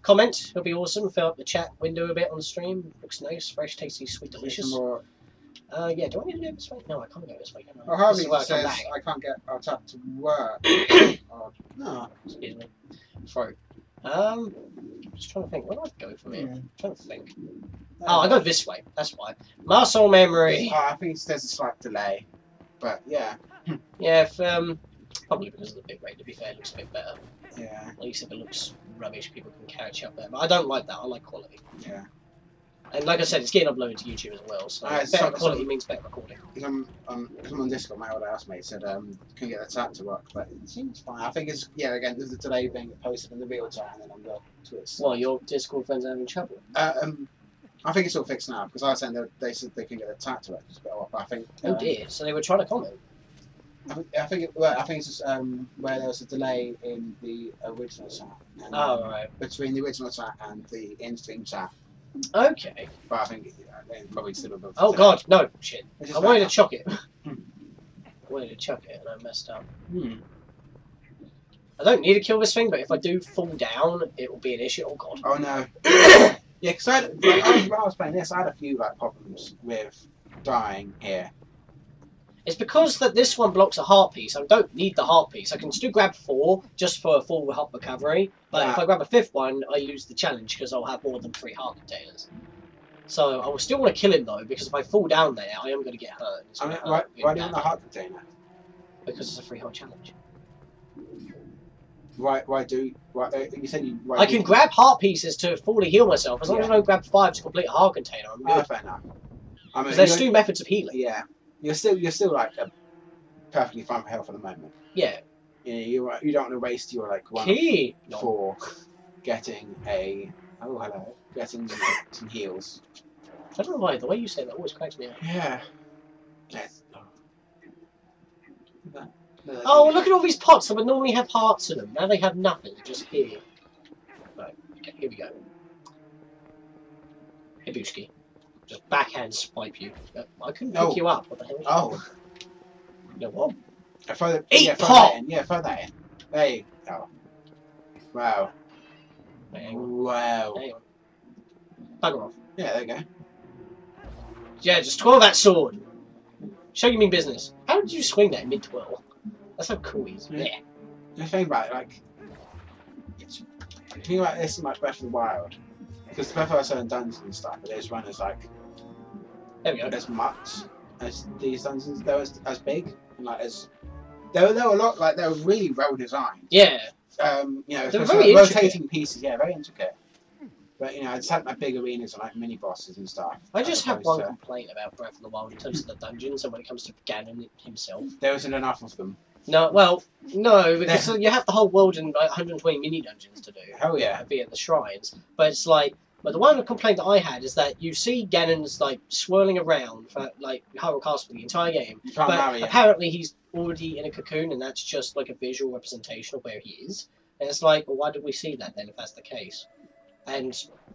comment. It'll be awesome. Fill up the chat window a bit on the stream. Looks nice, fresh, tasty, sweet, delicious. Yeah, do I need to go this way? No, I can't go this way. Well, Harvey says I can't get our tap to work. No. Excuse me. Throat. Just trying to think. Where do I go from here? I'm trying to think. Oh, I go this way. That's why. Muscle memory. I think there's a slight delay, but yeah. Yeah, if, probably because of the bit rate, to be fair, it looks a bit better. Yeah. At least if it looks rubbish, people can catch up there. But I don't like that. I like quality. Yeah. And like I said, it's getting uploaded to YouTube as well, so better quality means better recording. Because I'm on Discord, my old housemate said couldn't get the tap to work, but it seems fine. I think it's again there's a delay being posted in the real time and then on the Twitch. Well, your Discord friends are having trouble. I think it's all fixed now because I was saying they said they couldn't get the tap to work. I think. Oh dear! So they were trying to comment. I think it's just where there was a delay in the original chat. And, right. Between the original chat and the in-stream chat. Okay. But I think probably still above. Oh god, no shit! I wanted to chuck it. Hmm. I wanted to chuck it and I messed up. Hmm. I don't need to kill this thing, but if I do fall down, it will be an issue. Oh god. Oh no. Yeah, because when I was playing this, I had a few problems with dying here. It's because that this one blocks a heart piece. I don't need the heart piece. I can still grab 4 just for a full heart recovery. But if I grab a 5th one, I lose the challenge because I'll have more than 3 heart containers. So I will still want to kill him though, because if I fall down there, I am going to get hurt. Why do you want the heart container? Because it's a 3 heart challenge. You said you... I can grab heart pieces to fully heal myself. As long as I don't grab 5 to complete a heart container, I'm good. Fair enough. Because there's 2 methods of healing. Yeah. You're still like perfectly fine for health at the moment. Yeah. You don't want to waste your like 1 for getting a getting some heals. I don't know why the way you say that always cracks me up. Yeah. Yes. Oh, look at all these pots that would normally have hearts in them. Now they have nothing, just here. Right, okay, here we go. Hey, Bushki. Just backhand swipe you. I couldn't pick you up. What the hell? Oh. You know what? Throw that in. Yeah, throw that in. There you go. Wow. Wow. Hang on. Bugger off. Yeah, there you go. Yeah, just twirl that sword. Show you mean business. How did you swing that mid-twirl? That's how cool he is. Yeah. The thing about it, like, think about this is much better than Wild. Because the Breath of certain dungeons and stuff, but there's one as like, there we go. As much as these dungeons, they were as big, and like as they were a lot, like they were really well designed. Yeah. You know, they're very rotating pieces, yeah, very intricate. But you know, I just had my big arenas and like mini bosses and stuff. I just have one complaint about Breath of the Wild in terms of the dungeons, and when it comes to Ganon himself. There isn't enough of them. No, well, no, because you have the whole world in like 120 mini dungeons to do. Oh yeah. Via the shrines, but it's like. But the one complaint that I had is that you see Ganon's like swirling around for like Hyrule Castle for the entire game, but apparently he's already in a cocoon, and that's just like a visual representation of where he is. And it's like, well, why did we see that then if that's the case? And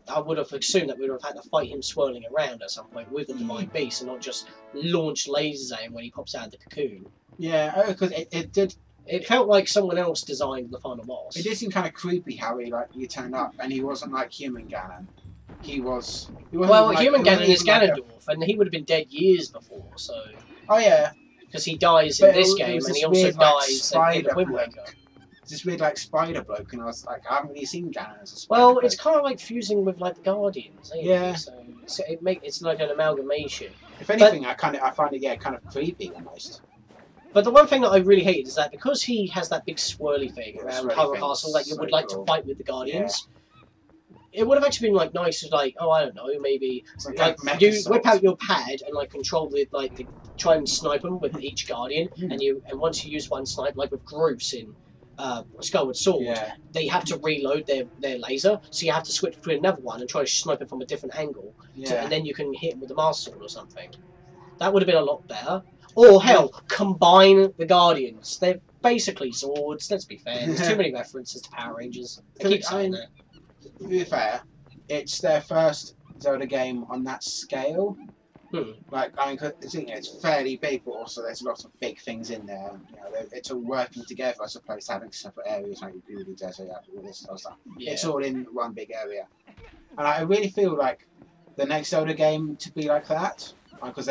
I would have assumed that we would have had to fight him swirling around at some point with the Divine Beast, and not just launch lasers at him when he pops out of the cocoon. Yeah, because it did. It felt like someone else designed the final boss. It did seem kind of creepy how he turned up, and he wasn't like human Ganon. He wasn't well, like, human Ganon is Ganondorf, and he would have been dead years before. So. Oh yeah. Because he dies in this game, and he also dies in the Wind Waker. This weird like spider bloke, and I was like, I haven't really seen Ganon as a spider. Well, bloke. It's kind of like fusing with like the Guardians. Yeah. So it's like an amalgamation. If anything, I find it kind of creepy almost. But the one thing that I really hated is that because he has that big swirly thing around Hyrule Castle that you would like to fight with the Guardians, it would have actually been like nice to like, oh, I don't know, maybe like you whip out your pad and like control the try and snipe them with each Guardian, and once you use one snipe, like with Groose in Skyward Sword, they have to reload their laser, so you have to switch between another one and try to snipe it from a different angle, and then you can hit him with the Master Sword or something. That would have been a lot better. Or hell, combine the Guardians. They're basically swords. Let's be fair. There's too many references to Power Rangers. I keep saying that. To be fair, it's their first Zelda game on that scale. Like, I mean, it's fairly big, but also there's lots of big things in there. You know, it's all working together as opposed to having separate areas like you do the desert, all this sort of stuff. Yeah. It's all in one big area, and I really feel like the next Zelda game to be like that. Because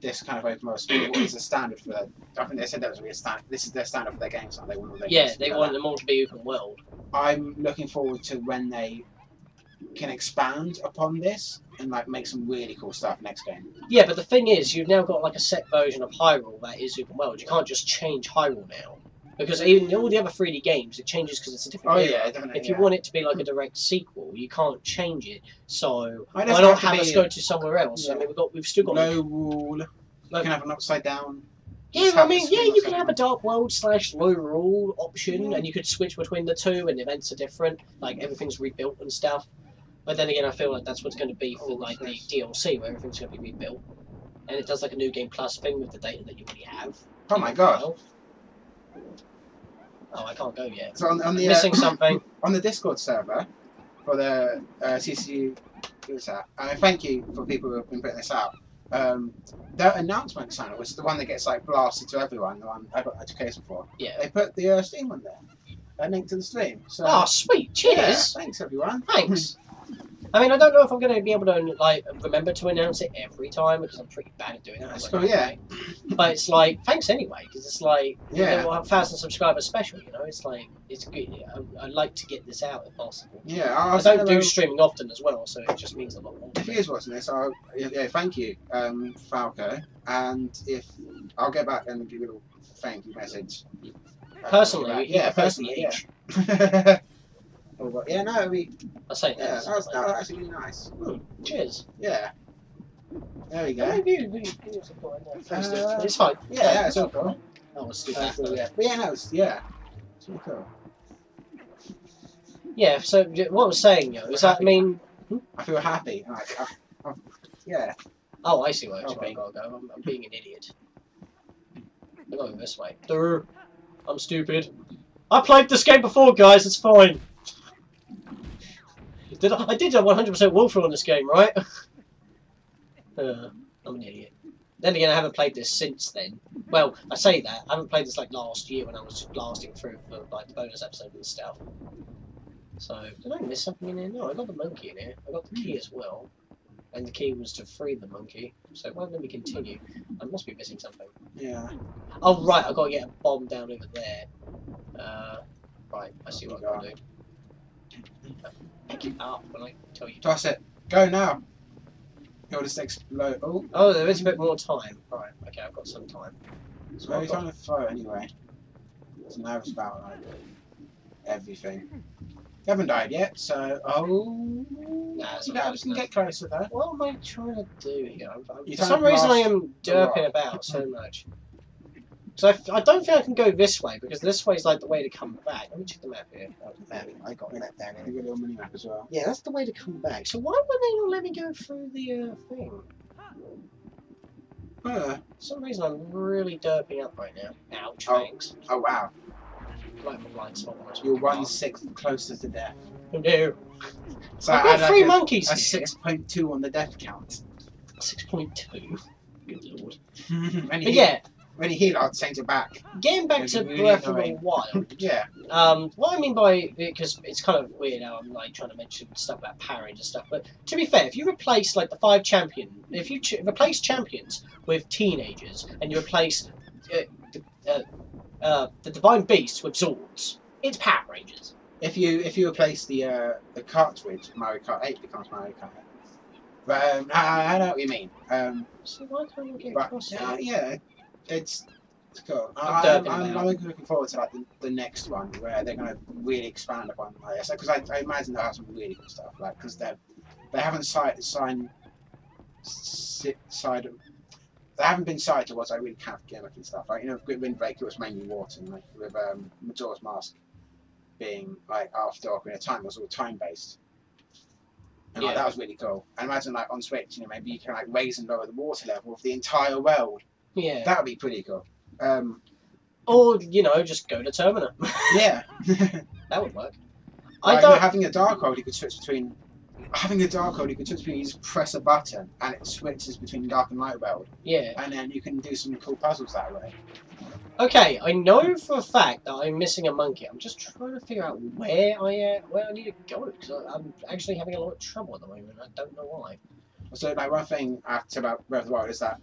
this kind of open world is the standard for that. I think they said that was really a standard. This is their standard for their games, aren't they? They want them all to be open world. I'm looking forward to when they can expand upon this and like make some really cool stuff next game. Yeah, but the thing is, you've now got like a set version of Hyrule that is open world. You can't just change Hyrule now. Because even all the other 3D games, it changes because it's a different era. Yeah, definitely. If you want it to be like a direct sequel, you can't change it. So Why why not have us go to somewhere else? Yeah. I mean, we've still got low rule. You can have an upside down. Yeah, I mean, yeah, you can have a Dark World / low rule option, and you could switch between the two, and events are different. Like everything's rebuilt and stuff. But then again, I feel like that's what's going to be for like the DLC, where everything's going to be rebuilt, and it does like a new game plus thing with the data that you already have. Oh my god! Oh, I can't go yet. So on the missing something on the Discord server for the CCU. I mean, thank you for people who have been putting this out. Their announcement channel, which is the one that gets like blasted to everyone, the one I got education for. Yeah. They put the stream on there. A link to the stream. So, oh, sweet! Cheers. Yeah, thanks everyone. Thanks. I mean, I don't know if I'm going to be able to like remember to announce it every time because I'm pretty bad at doing that. That's cool, yeah. But it's like, thanks anyway, because it's like, yeah, you know, 1,000 subscribers special. You know, it's like it's good. I'd like to get this out if possible. Yeah, I don't do streaming often as well, so it just means a lot more. If he is watching this, yeah, thank you, Falco, and if I'll get back and give you a little thank you message. Personally, yeah, personally, yeah. Oh, but yeah, no, I say yeah, that. that was actually really nice. Cheers. Yeah. There we go. It's fine. Yeah, it's all cool. That was stupid. Yeah. But yeah, no, it's really cool. Yeah, so what I was saying, is that, I mean... I feel happy. Like, yeah. Oh, I see where I gotta go. I'm being an idiot. I'm going this way. I'm stupid. I played this game before, guys, it's fine. I did a 100% walkthrough on this game, right? I'm an idiot. Then again, I haven't played this since then. Well, I say that. I haven't played this like last year when I was just blasting through for like the bonus episode and stuff. So, did I miss something in here? No, I got the monkey in here. I got the key as well. And the key was to free the monkey. So it won't let me continue. I must be missing something. Yeah. Oh, right, I've got to get a bomb down over there. Right, I see what I've got to do. Pick it up when I tell you. Toss it. Go now. It'll just explode. Oh, there is a bit more time. Right, okay, I've got some time. So where are you trying to throw it anyway? So now it's about like everything. You haven't died yet, so nah, you can get closer though. What am I trying to do here? For some reason I am derping about so much. Because I don't think I can go this way, because this way is like the way to come back. Let me check the map here. Oh, the map. I got the map down here. You got a little mini map as well. Yeah, that's the way to come back. So why would they not let me go through the thing? For some reason I'm really derping up right now. Ouch, thanks. Oh wow. Like my blind spot. You're 1/6 closer to death. No. So I've got three monkeys. A 6.2 on the death count. 6.2. Good lord. But yeah. When you heal, I'll change it back. Getting back to really Breath of the Wild. Yeah. What I mean by, because it's kind of weird how I'm like trying to mention stuff about Power Rangers stuff, but to be fair, if you replace like the 5 champions, if you replace champions with teenagers, and you replace the Divine Beast with Zords, it's Power Rangers. If you replace the cartridge, Mario Kart 8 becomes Mario Kart 8. But I know what you mean. So why can't I get across it? Yeah. It's cool. I'm looking forward to like the next one where they're going to really expand upon like this, because I imagine they'll have some really good stuff, like because they haven't they haven't been sided towards like really kind of gimmick and stuff. Like, you know, with Wind Breaker it was mainly water, and like with Majora's Mask being like after Ocarina of Time, it was all time based. And like, that was really cool. And imagine like on Switch, you know, maybe you can like raise and lower the water level of the entire world. Yeah. That would be pretty cool. Or, you know, just go to Termina. Yeah. That would work. Like, having a Dark World, you could switch between... you just press a button, and it switches between Dark and Light World. Yeah. And then you can do some cool puzzles that way. Okay, I know for a fact that I'm missing a monkey. I'm just trying to figure out where I need to go, because I'm actually having a lot of trouble at the moment. I don't know why. So, like, one thing I have to say about Breath of the Wild is that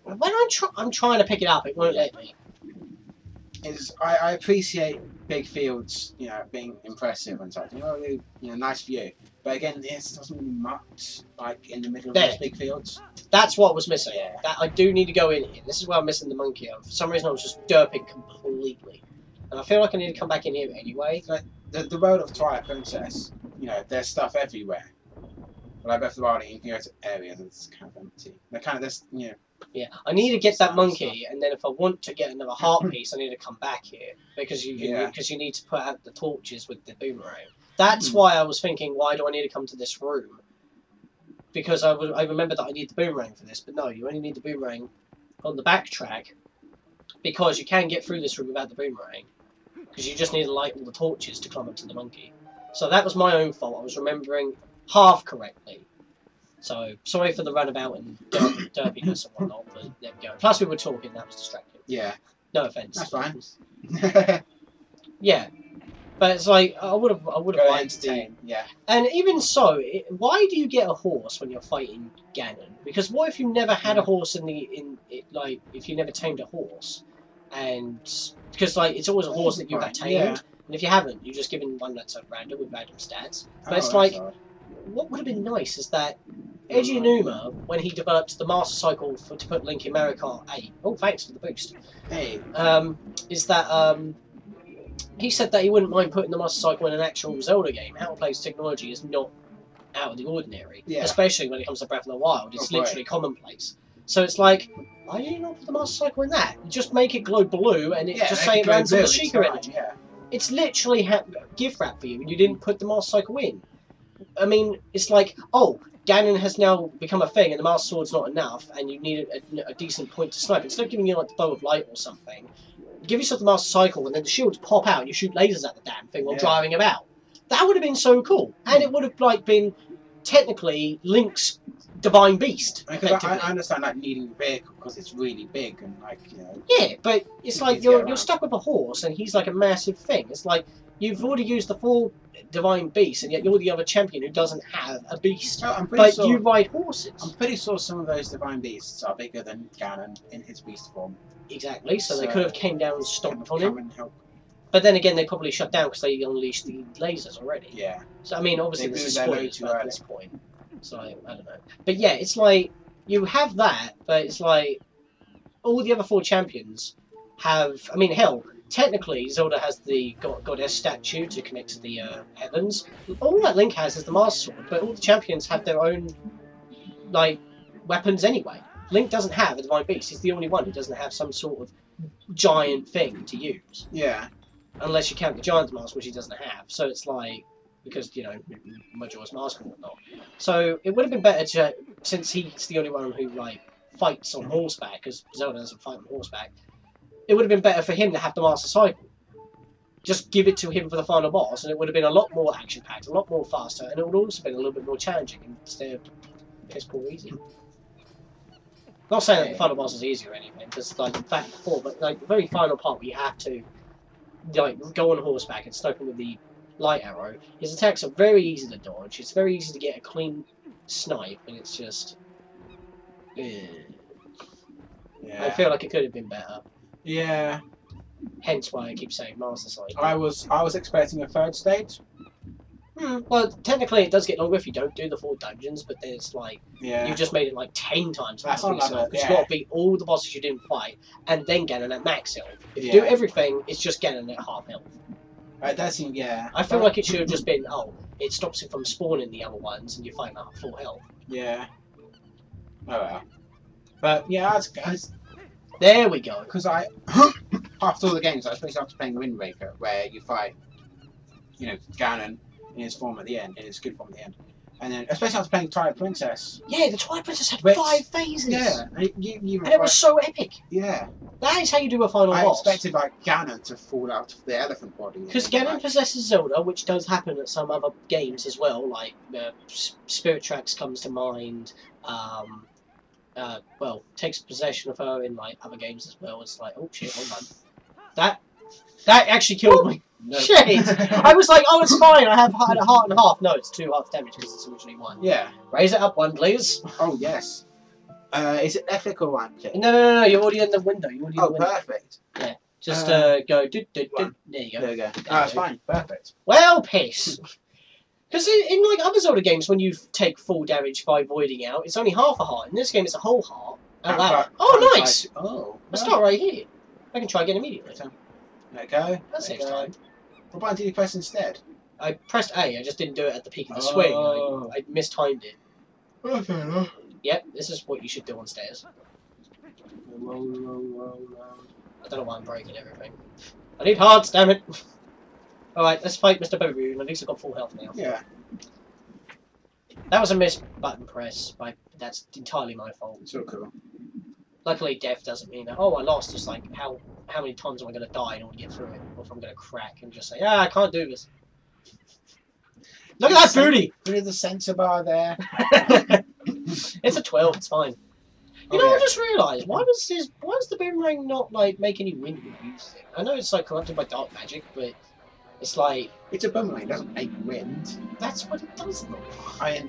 when I'm trying to pick it up, it won't let me. I appreciate big fields, you know, being impressive and such. You know, nice view. But again, it doesn't really much like in the middle of those big fields. That's what was missing. Yeah. That I do need to go in here. This is where I'm missing the monkey. For some reason, I was just derping completely. And I feel like I need to come back in here anyway. Like the world of Twilight Princess, you know, there's stuff everywhere. Like Breath of the Wild, you can go to areas and it's kind of empty. They're kind of this, you know. Yeah, I need to get that monkey, and then if I want to get another heart piece, I need to come back here because you need to put out the torches with the boomerang. That's why I was thinking, why do I need to come to this room? Because I remember that I need the boomerang for this, but no, you only need the boomerang on the backtrack because you can get through this room without the boomerang because you just need to light all the torches to climb up to the monkey. So that was my own fault. I was remembering half correctly. So, sorry for the runabout and derpiness and whatnot, but there we go. Plus, we were talking, that was distracting. Yeah. No offence. That's fine. Yeah. But it's like, I would have liked to. Yeah. And even so, why do you get a horse when you're fighting Ganon? Because what if you never had a horse like, if you never tamed a horse? And, because, like, it's always a horse that you have tamed. Yeah. And if you haven't, you're just given one that's random with random stats. But it's like, what would have been nice is that Eiji Aonuma, when he developed the Master Cycle to put Link in Mario Kart 8, oh, thanks for the boost. Hey. Is that he said that he wouldn't mind putting the Master Cycle in an actual Zelda game. How it plays technology is not out of the ordinary, especially when it comes to Breath of the Wild. It's literally commonplace. So it's like, why did you not put the Master Cycle in that? Just make it glow blue and just say it runs on the Sheikah energy. Yeah. It's literally gift wrap for you, and you didn't put the Master Cycle in. I mean, it's like, oh, Ganon has now become a thing, and the Master Sword's not enough, and you need a decent point to snipe. Instead of giving you like the Bow of Light or something, give yourself the Master Cycle, and then the shields pop out, and you shoot lasers at the damn thing while driving about. That would have been so cool, and it would have like been technically Link's divine beast. Because I understand like needing a vehicle because it's really big and like Yeah, but it's like you're stuck with a horse, and he's like a massive thing. It's like you've already used the full divine beast, and yet you're the other champion who doesn't have a beast. Oh, but sure, you ride horses. I'm pretty sure some of those divine beasts are bigger than Ganon in his beast form. Exactly, so they could have came down and stomped on him. But then again, they probably shut down because they unleashed the lasers already. Yeah. So, I mean, obviously this is spoilers at this point. So, I don't know. But yeah, it's like, you have that, but it's like, all the other 4 champions have, I mean, hell, technically Zelda has the goddess statue to connect to the heavens. All that Link has is the Master Sword, but all the champions have their own, like, weapons anyway. Link doesn't have a divine beast. He's the only one who doesn't have some sort of giant thing to use. Yeah. Unless you count the giant mask, which he doesn't have. So it's like, because, you know, Majora's Mask and whatnot. So it would have been better to, since he's the only one who, like, fights on horseback, because Zelda doesn't fight on horseback, it would have been better for him to have the Master Cycle. Just give it to him for the final boss, and it would have been a lot more action-packed, a lot more faster, and it would also have been a little bit more challenging instead of piss poor easy. Not saying that the final boss is easy or anything, because like back before, but like the very final part where you have to like go on horseback and snipe him with the light arrow, his attacks are very easy to dodge. It's very easy to get a clean snipe, and it's just. Yeah. I feel like it could have been better. Yeah. Hence why I keep saying Master Cycle. I was expecting a 3rd stage. Well, technically it does get longer if you don't do the 4 dungeons, but there's like, you've just made it like 10 times for yourself, because you've got to beat all the bosses you didn't fight, and then Ganon at max health. If you do everything, it's just Ganon at half health. That seems, I feel like it should have just been, oh, it stops him from spawning the other ones, and you fight at full health. Yeah. Oh well. But, yeah, there we go. Because after all the games, especially after playing Wind Waker, where you fight, you know, Ganon in his form at the end, in his good form at the end. And then, especially after playing Twilight Princess. Yeah, the Twilight Princess had 5 phases. Yeah. And it was so epic. Yeah. That is how you do a final boss. I expected, like, Ganon to fall out of the elephant body. Because Ganon possesses Zelda, which does happen at some other games as well, like Spirit Tracks comes to mind. Well, takes possession of her in, like, other games as well. It's like, oh shit, hold on. That actually killed me. No. Shit! I was like, oh, it's fine, I have a heart and a half. No, it's 2 hearts damage because it's originally 1. Yeah. Raise it up 1, please. Oh, yes. Is it ethical 1? No, you're already in the window. You're already in the window. Perfect. Yeah. Just go, there you go. There you go. Oh, it's fine. Perfect. Well, piss. Because in like other Zelda games, when you take full damage by voiding out, it's only half a heart. In this game, it's a whole heart. Oh, nice! Oh. Let's start right here. I can try again immediately. There you go. That saves time. What button did you press instead? I pressed A, I just didn't do it at the peak of the swing. I mistimed it. Okay, no. Yep, this is what you should do on stairs. Roll. I don't know why I'm breaking everything. I need hearts, damn it! Alright, let's fight Mr. Baby, and at least I've got full health now. Yeah. That was a missed button press. That's entirely my fault. So cool. Luckily, death doesn't mean that, oh, I lost. It's like, how many times am I going to die in order to get through it? Or if I'm going to crack and just say, I can't do this. Look at that booty! There's a sensor bar there. It's a 12, it's fine. You know, I just realised, why does the boomerang not, like, make any wind when you use it? I know it's, like, corrupted by dark magic, but it's like... It's a boomerang, it doesn't make wind. That's what it does, though.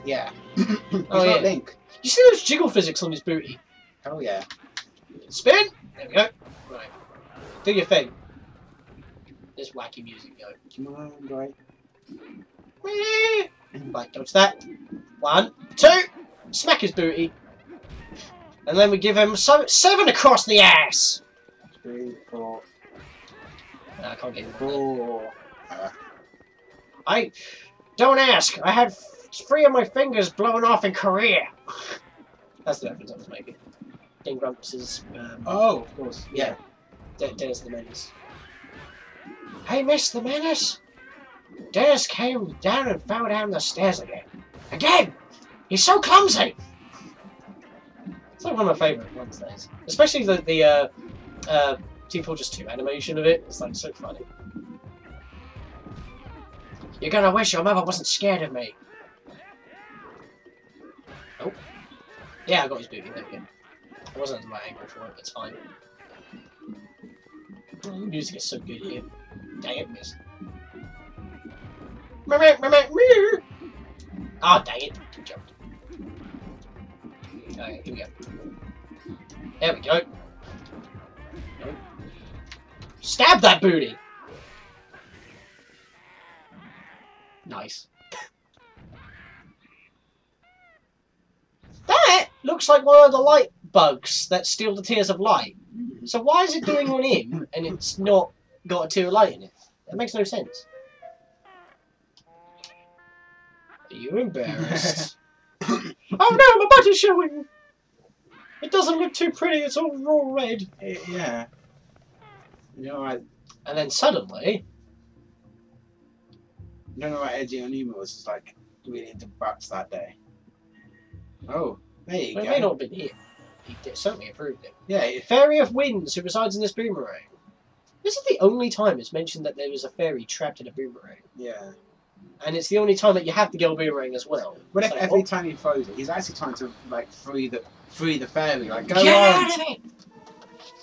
Yeah. It's not Link. You see those jiggle physics on his booty? Oh, yeah. Spin! There we go. Right. Do your thing. This wacky music go. Come on, boy. Right, dodge that. 1, 2, smack his booty. And then we give him 7 across the ass! 3, 4. No, I can't get him. 4. I don't ask. I had 3 of my fingers blown off in Korea. That's the reference I was making. King Grumps is... oh, of course. Yeah. There's the Menace. Hey, Miss the Menace! Dennis came down and fell down the stairs again. Again! He's so clumsy! It's like one of my favourite ones, those. Especially the Team Fortress 2 animation of it. It's like so funny. You're gonna wish your mother wasn't scared of me. Oh. Yeah, I got his booty, there we go. I wasn't at the right angle for it, it's fine. The music is so good here. Dang it, miss. Oh, dang it. Jumped. Okay, here we go. There we go. Nope. Stab that booty! Nice. That looks like one of the light bugs that steal the tears of light. So why is it doing on him and it's not got a tear of light in it? That makes no sense. Are you embarrassed? Oh no, my butt is showing! It doesn't look too pretty, it's all raw red. Yeah. You know what? And then suddenly... You don't know what Eddie Onuma was just like really into butts that day. Oh, there you go. It may not have been here. He certainly approved it. Yeah. Fairy of Winds who resides in this boomerang. This is the only time it's mentioned that there was a fairy trapped in a boomerang. Yeah. And it's the only time that you have to get a boomerang as well. But if so, every time he throws it, he's actually trying to like free the fairy. Like go get on, out of it!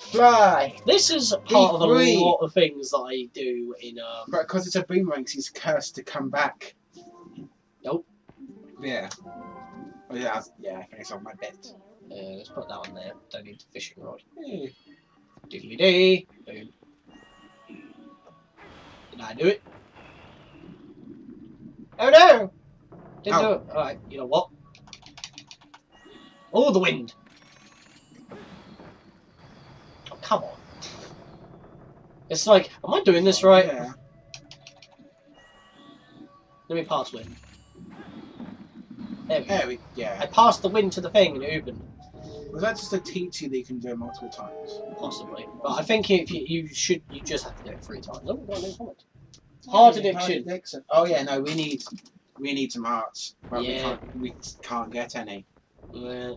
fly. This is part of a free. lot of things that I do in But because it's a boomerang, he's cursed to come back. Nope. Yeah. Oh yeah. Yeah. I finish off my bit. let's put that on there. Don't need the fishing rod. Hey. Diggly dee. Boom. Did I do it? Oh no! Didn't do it. Alright, you know what? Oh, the wind! Oh, come on. It's like, am I doing this right? Yeah. Let me pass wind. There we go. There we. Yeah. I passed the wind to the thing and it opened. Was that just to teach you that you can do it multiple times? Possibly. But I think if you just have to do it 3 times. Oh, no comment. Heart addiction. Oh yeah, no, we need some hearts. But Yeah. we can't get any. Yeah.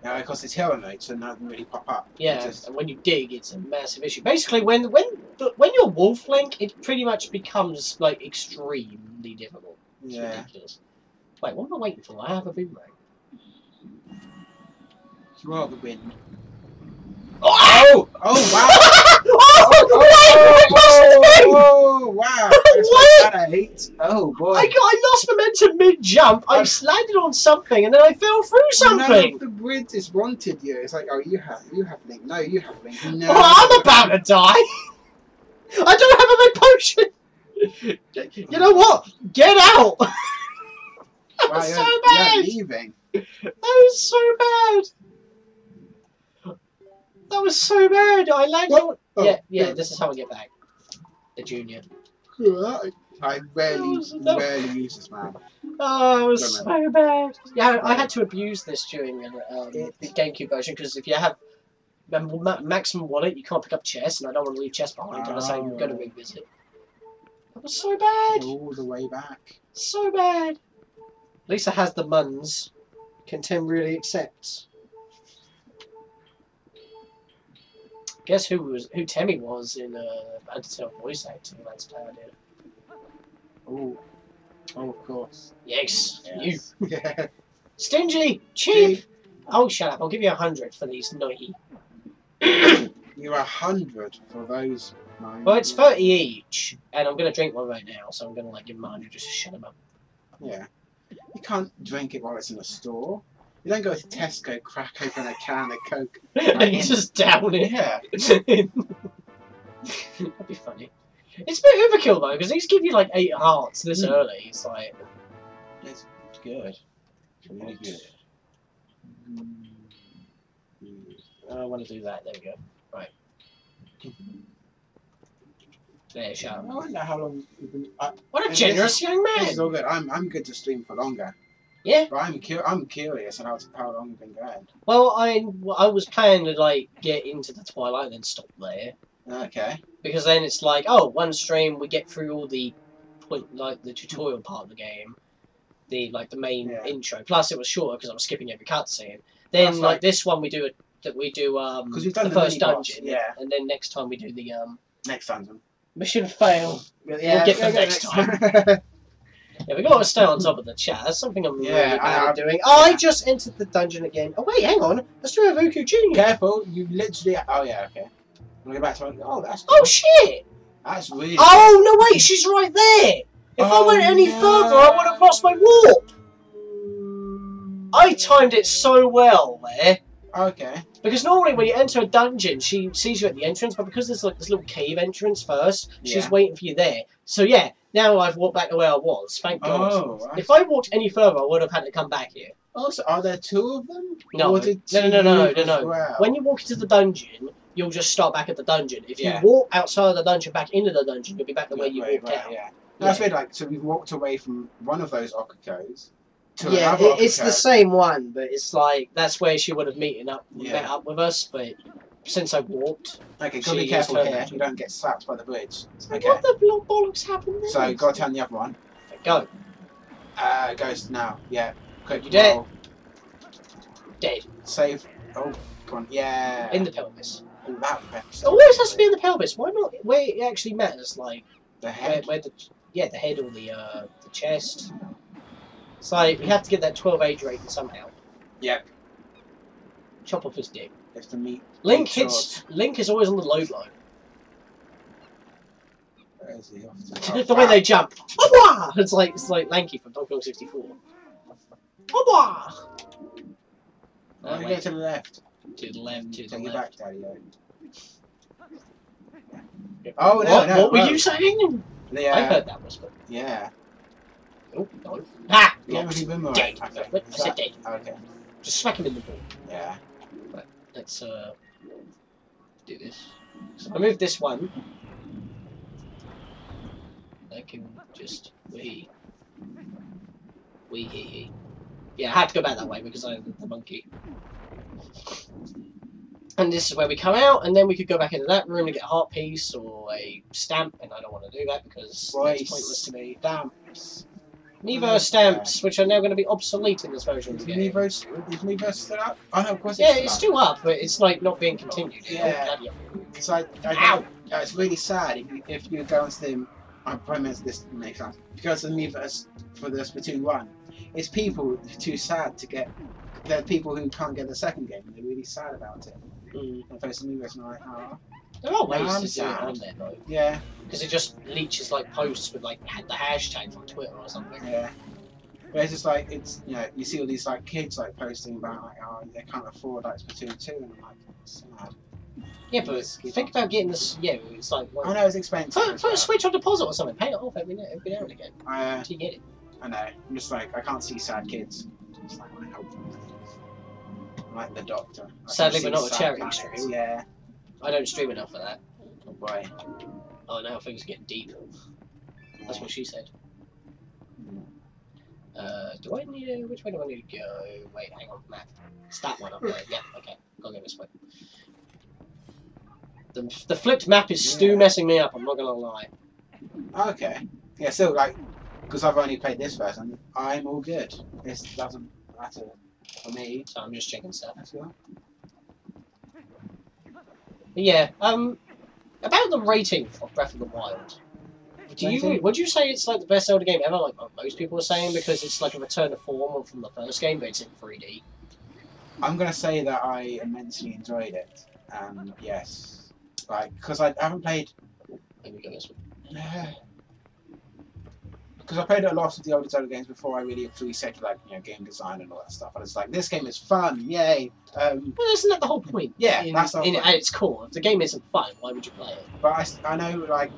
Because it's hero mode, so nothing really pop up. Yeah, and when you dig, it's a massive issue. Basically, when you're Wolf Link, it pretty much becomes like extremely difficult. It's ridiculous. Wait, what am I waiting for? I have a boomerang. You are the wind. Oh! Oh wow! Oh, wow! What? Oh boy! I lost momentum mid-jump. I landed on something and then I fell through something. None of the grid is wanted you. It's like, oh, you have Link. No, you have Link. No. Oh, I'm about to die. I don't have a red potion. You know what? Get out. That was so bad. You're leaving. That was so bad. That was so bad. I lagged. What? Oh, yeah. yeah. This is how I get back. The junior. I rarely use this, man. Oh, it was so bad. Yeah, I had to abuse this during the GameCube version because if you have maximum wallet, you can't pick up chess, and I don't want to leave chess behind unless I'm going to revisit. That was so bad. All the way back. So bad. Lisa has the muns. Can Tim really accept? Guess who Temmie was in Undertale voice acting? That's bad. Oh, of course. Yes. You. Yeah. Stingy. Cheap. Oh, shut up! I'll give you 100 for these 90. You're 100 for those. 90. Well, it's 30 each, and I'm gonna drink one right now, so I'm gonna like give him 100 just to shut him up. Yeah. You can't drink it while it's in a store. You don't go to Tesco, crack open a can of Coke, and just down it. Yeah. That'd be funny. It's a bit overkill though, because these give you like 8 hearts this early. It's like it's good. It's really good. I want to do that. There we go. Right. There, shut up. I wonder how long you've been. What a generous young man. This is all good. I'm good to stream for longer. Yeah. But I'm curious on how long you've been going. Well, I was planning to like get into the Twilight and then stop there. Okay. Because then it's like, oh, one stream we get through all the the tutorial part of the game, the main intro. Plus, it was shorter because I was skipping every cutscene. Then like this one we do we've done the first dungeon, and then next time we do the next dungeon. Mission fail. Yeah, we'll get them next time. Yeah, we got to stay on top of the chat. That's something I'm really bad at doing. I just entered the dungeon again. Oh wait, hang on. Let's do a Vuku Junior. Careful, you literally. Oh yeah, okay. We'll go back to. Oh, that's. Oh shit! That's really. Oh no, wait, she's right there. If I went any further, I would have lost my warp. I timed it so well there. Okay. Because normally when you enter a dungeon, she sees you at the entrance, but because there's like this little cave entrance first, she's waiting for you there. So yeah, now I've walked back to where I was. Thank God. Oh, if I walked any further, I would have had to come back here. Oh, so are there 2 of them? No, or no. Well? When you walk into the dungeon, you'll just start back at the dungeon. If you walk outside of the dungeon back into the dungeon, you'll be back to where you walked out. Yeah. That's weird. Like, so we've walked away from one of those Okakos. Yeah, it's the same one, but it's like that's where she would have met up with us. But since I walked, okay, gotta be careful here. You don't get slapped by the bridge. Okay. What the bollocks happened there? So gotta turn the other one. Go. Goes now. Yeah. Quick. You dead? Dead. Save. Oh, come on. Yeah. In the pelvis. Oh, that. It always has to be in the pelvis. Why not? Where it actually matters, like the head. Where the head or the chest. It's like, you have to get that 12 age rating somehow. Yep. Chop off his dick. It's the meat. Link is always on the load line. Where is he? The way they jump. It's like Lanky from Donkey Kong 64. Go to the left. To the left, to the Take left. it back, Daddy. Oh, no, what were you saying? I heard that whisper. Yeah. Oh, no. Ha! Dead. I said dead. Okay. Just smack him in the ball. Yeah. Right, let's do this. So I move this one. I can just wee. Yeah, I had to go back that way because I'm the monkey. And this is where we come out, and then we could go back into that room to get a heart piece or a stamp, and I don't want to do that because it's pointless to me. Stamps. Nevo stamps, which are now going to be obsolete in this version of the game. Is Nevo still up? Oh no, of course it's still up, but it's like not being continued. Yeah. It's like, ow! It's really sad if you go into the... I promise this makes sense. Because the Nevo for the Splatoon 1, it's people too sad to get... There are people who can't get the second game, and they're really sad about it. Opposed to Nevo's and like, there are ways to do it on there though. Yeah. Because it just leeches like posts with like the hashtag from Twitter or something. Yeah. But it's just like, it's, you know, you see all these like kids like posting about like, oh, they can't afford like Splatoon 2, and I'm like, it's sad. Yeah, but think about getting this. Yeah, it's like. Well, I know it's expensive. Put a Switch on deposit or something. Pay it off every now and again. Until you get it. I know. I'm just like, I can't see sad kids. It's like, I hope. like the Doctor. Sadly, we're not a charity stream. Yeah. I don't stream enough for that. Oh boy. Oh, now things are getting deep. That's what she said. Do I need to... Which way do I need to go? Wait, hang on, map. It's that one up there. Yeah, okay. Gotta go this way. The flipped map is still messing me up, I'm not gonna lie. Okay. Yeah, still, like, because I've only played this version, I'm all good. This doesn't matter for me. So I'm just checking stuff. That's good. But yeah, about the rating of Breath of the Wild. Would you say it's like the best Zelda game ever, like most people are saying, because it's like a return to form from the first game, but it's in 3D? I'm gonna say that I immensely enjoyed it. Yes, like because I haven't played. Let me go this way. Because I played a lot of the older Zelda games before I really appreciated like game design and all that stuff. And it's like this game is fun, yay! Well, isn't that the whole point? Yeah, that's the whole point. At its core. If the game isn't fun, why would you play it? But I know like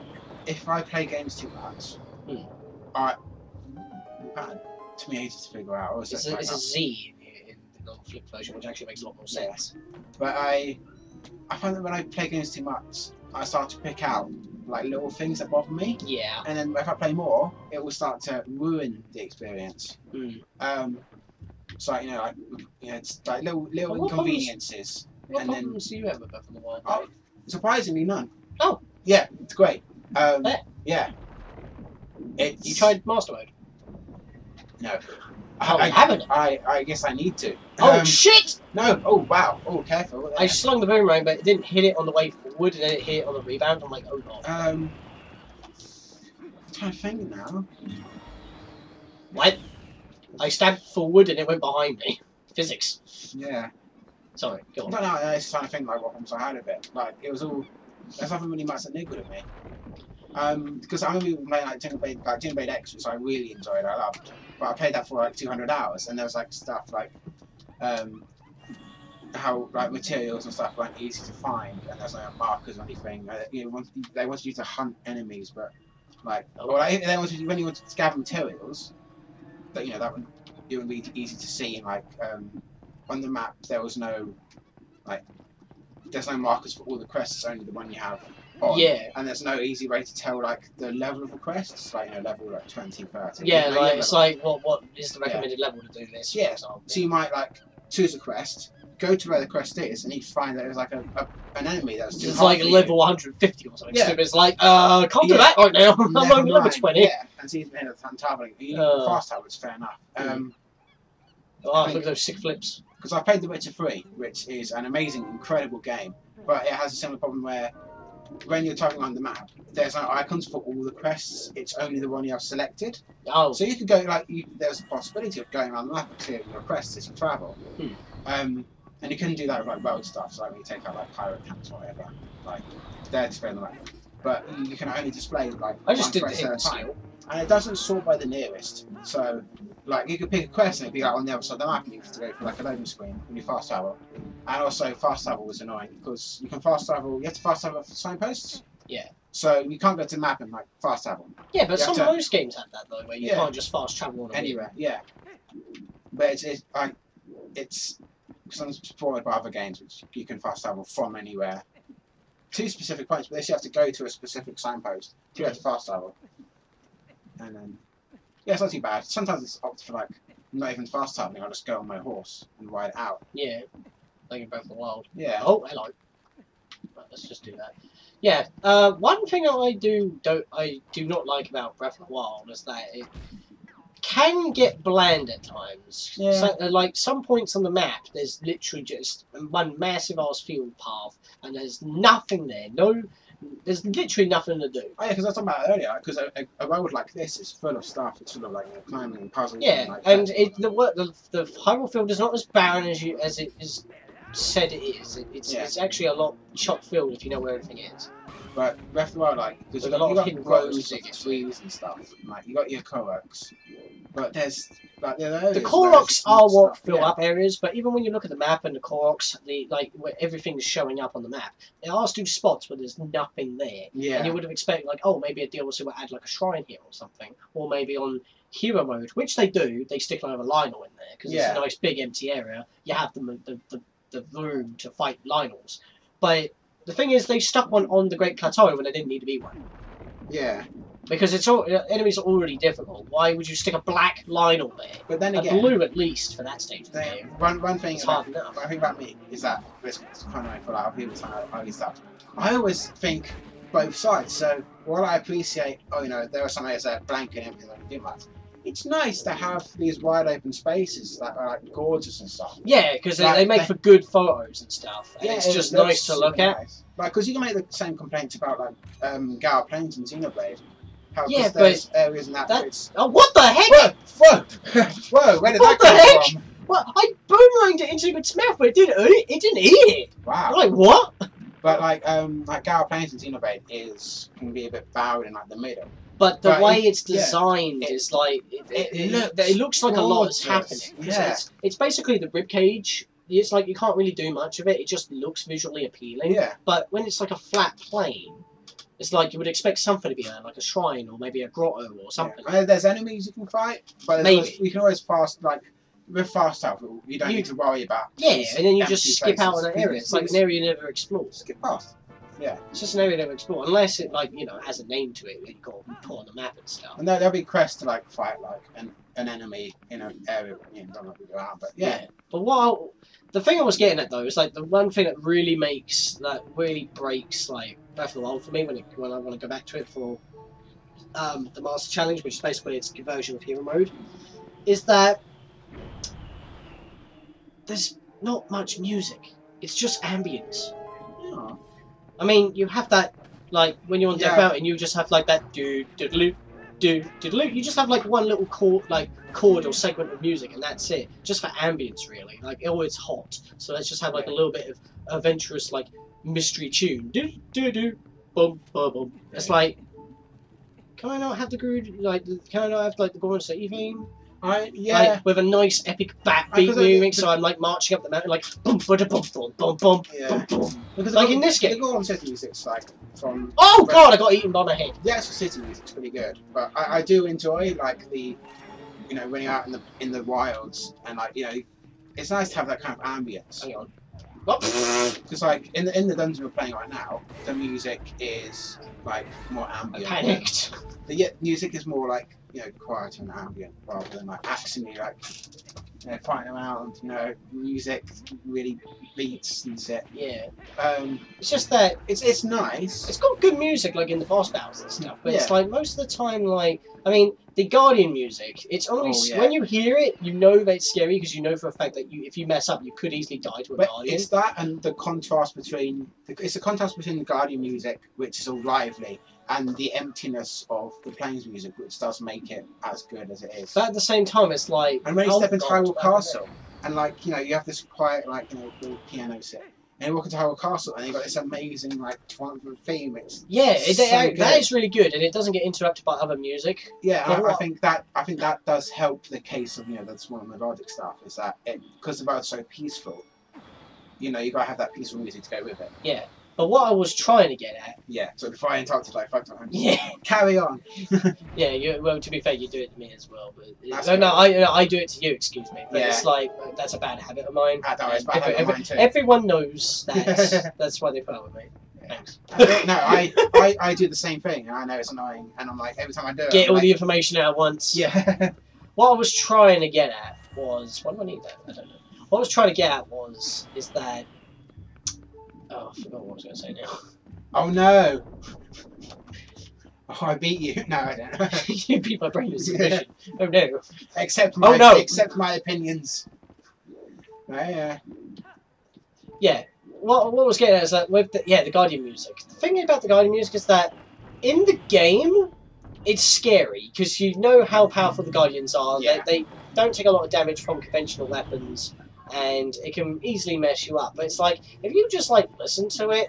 if I play games too much, to me it's to figure out. It's a Z in the non-flip version, which actually makes a lot more sense. Yeah. But I find that when I play games too much, I start to pick out like little things that bother me. Yeah. And then if I play more, it will start to ruin the experience. So it's like little inconveniences. What problems do you have with Breath of the Wild? Oh, surprisingly none. Oh. Yeah, it's great. Yeah. You tried Master Mode? No. I haven't. I guess I need to. Oh shit! No. Oh wow. Oh, careful. I slung the boomerang, but it didn't hit it on the way forward, and then it hit it on the rebound. I'm like, oh god. I'm trying to think now. What? I stabbed forward and it went behind me. Physics. Yeah. Sorry. Go on. No, I was trying to think like what problems I had with it. Like it was all. There's nothing really much that niggled at me. Because I only played like Xenoblade X, which I really enjoyed. I loved. But I played that for like 200 hours, and there was like stuff like how like materials and stuff weren't easy to find, and there's no markers or anything. They wanted you to hunt enemies, but like, they wanted you, when you wanted to gather materials, that it would be easy to see. And like on the map, there was no there's no markers for all the quests. It's only the one you have. Yeah. And there's no easy way to tell like the level of the quests, like level like 20, 30. Yeah, like it's like what is the recommended level to do this? Yeah. So you might like choose a quest, go to where the quest is, and you find that there's like an enemy that's too hard. It's like level 150 or something. Yeah. So it's like can't do that right now. I'm only level 20. Yeah. And so you end up traveling. Fast travel is fair enough. Look at those sick flips. Because I played The Witcher 3, which is an amazing, incredible game, but it has a similar problem where when you're traveling on the map, there's no icons for all the quests. It's only the one you have selected. Oh. So you could go there's a possibility of going around the map and clearing your quests as you travel. And you couldn't do that with like road stuff. So like when you take out like pirate camps or whatever, like they're displaying the map. But you can only display like I just did one quest at a time, and it doesn't sort by the nearest. So like you could pick a quest and it'd be like on the other side of the map, and you have to go for like a loading screen when you fast travel. And also fast travel was annoying because you can fast travel. You have to fast travel for signposts. Yeah. So you can't go to the map and like fast travel. Yeah, but some of those games have that though, where you can't just fast travel on anywhere. Yeah. But it's because I'm supported by other games which you can fast travel from anywhere to specific points, but this you have to go to a specific signpost to get to fast travel. And then it's not too bad. Sometimes it's opted for like not even fast traveling. I'll just go on my horse and ride out. Yeah. Like in Breath of the Wild. Yeah. Oh, hello. Right, let's just do that. Yeah. One thing I do not like about Breath of the Wild is that it can get bland at times. Yeah. So, like some points on the map, there's literally just one massive ass field path, and there's nothing there. There's literally nothing to do. Oh yeah, because I was talking about it earlier. Because a road like this is full of stuff. It's full of like climbing and puzzles. Yeah, and the Hyrule field is not as barren as it is said it is. It's actually a lot chock filled if you know where everything is. But Breath of the Wild, like, there's a lot of hidden rows of trees and stuff. Like, you got your Koroks, but there's like the Koroks are what fill up areas. But even when you look at the map and the Koroks, where everything's showing up on the map, there are still spots where there's nothing there. Yeah. And you would have expected like, oh, maybe a DLC will add like a shrine here or something, or maybe on hero mode, which they do, they stick another Lionel in there because it's a nice big empty area. You have the room to fight Lionels, but the thing is, they stuck one on the Great Plateau when there didn't need to be one. Yeah. Because enemies are already difficult. Why would you stick a black Lionel there? But then again, a blue at least for that stage of the game. One thing it's hard enough. I think about me is that it's kind of for like people saying ugly stuff. I always think both sides. So while I appreciate, there are some areas that are blank and everything don't do much. It's nice to have these wide open spaces that are like gorgeous and stuff. Yeah, because they make for good photos and stuff. And yeah, it's just nice to look at. Nice. Like, because you can make the same complaints about like Gower Plains and Xenoblade. How but areas in that. Oh, what the heck? Whoa! Whoa! Where did that come from? Well, I boomeranged it into its mouth, but it didn't eat it. Wow! I'm like, what? But like Gower Plains and Xenoblade can be a bit bowed in like the middle. But the way it's designed is like it looks like a lot is happening. Yeah. It's basically the ribcage. It's like you can't really do much of it. It just looks visually appealing. Yeah. But when it's like a flat plain, it's like you would expect something to be there, like a shrine or maybe a grotto or something. Yeah. There's enemies you can fight, but you can always with fast travel, you don't need to worry about. Yeah, and then you just skip out of that area. It's like an area you never explored. Skip past. Yeah. It's just an area you never explore, unless it has a name to it where you got to put on the map and stuff. And there'll be quests to like fight like an enemy in an area don't know go out, but yeah. But the thing I was getting at though is like the one thing that really breaks like Breath of the Wild for me when I want to go back to it for the Master Challenge, which is basically its version of hero mode, is that there's not much music. It's just ambience. Oh. I mean, you have that like when you're on Death Mountain, you just have like that do diddle do diddle. You just have like one little chord or segment of music, and that's it. Just for ambience, really. Like, oh, it's hot, so let's just have like a little bit of adventurous like mystery tune. Do do do, boom boom boom. It's like, can I not have the groove? Like, can I not have like the Gorgon City theme? Like, with a nice epic backbeat moving, so I'm like marching up the mountain, like boom, boom, boom, boom, boom, boom, boom, boom. Because like in this game. The Gorgon City music's like from. Oh god, I got eaten by my head. The actual city music's pretty good, but I do enjoy like the, when you're out in the wilds and like it's nice to have that kind of ambience. Hang on. Because like in the dungeon we're playing right now, the music is like more ambient. I panicked. The music is more like quiet and ambient rather than like actiony, like fighting around. Music really beats and shit. Yeah. It's just that it's nice. It's got good music like in the boss battles and stuff, but it's like most of the time, like I mean, the Guardian music. It's only when you hear it, you know that it's scary because you know for a fact that if you mess up, you could easily die to a Guardian. It's that and the contrast between the Guardian music, which is all lively, and the emptiness of the Plains music, which does make it as good as it is. But at the same time, it's like... And when you step into Hyrule Castle, and like, you have this quiet, like, little piano set, and you walk into Hyrule Castle, and you've got this amazing, like, triumphant theme. It's that is really good, and it doesn't get interrupted by other music. Yeah, I think that does help the case of, the small melodic stuff, is that because the world's so peaceful, you gotta have that peaceful music to go with it. Yeah. But what I was trying to get at... Yeah, so before I interrupted like 5 times. Yeah. Carry on. Yeah, well, to be fair, you do it to me as well. But I do it to you, excuse me. But it's like, that's a bad habit of mine. It's a bad habit of mine too. Everyone knows that. That's why they put up with me. Thanks. No, I do the same thing, and I know it's annoying, and I'm like, every time I do it... Get all the information out at once. Yeah. What I was trying to get at was... Why do I need that? I don't know. What I was trying to get at is that... Oh, I forgot what I was going to say now. Oh no! Oh, I beat you. No, I don't. You beat my brain in submission. Oh no. Accept my opinions. Yeah. Yeah. What I was getting at is that with the Guardian music. The thing about the Guardian music is that in the game, it's scary because you know how powerful the Guardians are. Yeah. They don't take a lot of damage from conventional weapons. And it can easily mess you up. But it's like, if you just like listen to it,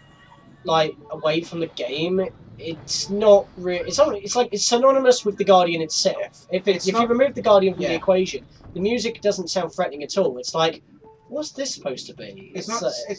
like away from the game, it's not real. It's synonymous with the Guardian itself. If you remove the Guardian from the equation, the music doesn't sound threatening at all. It's like, what's this supposed to be? It's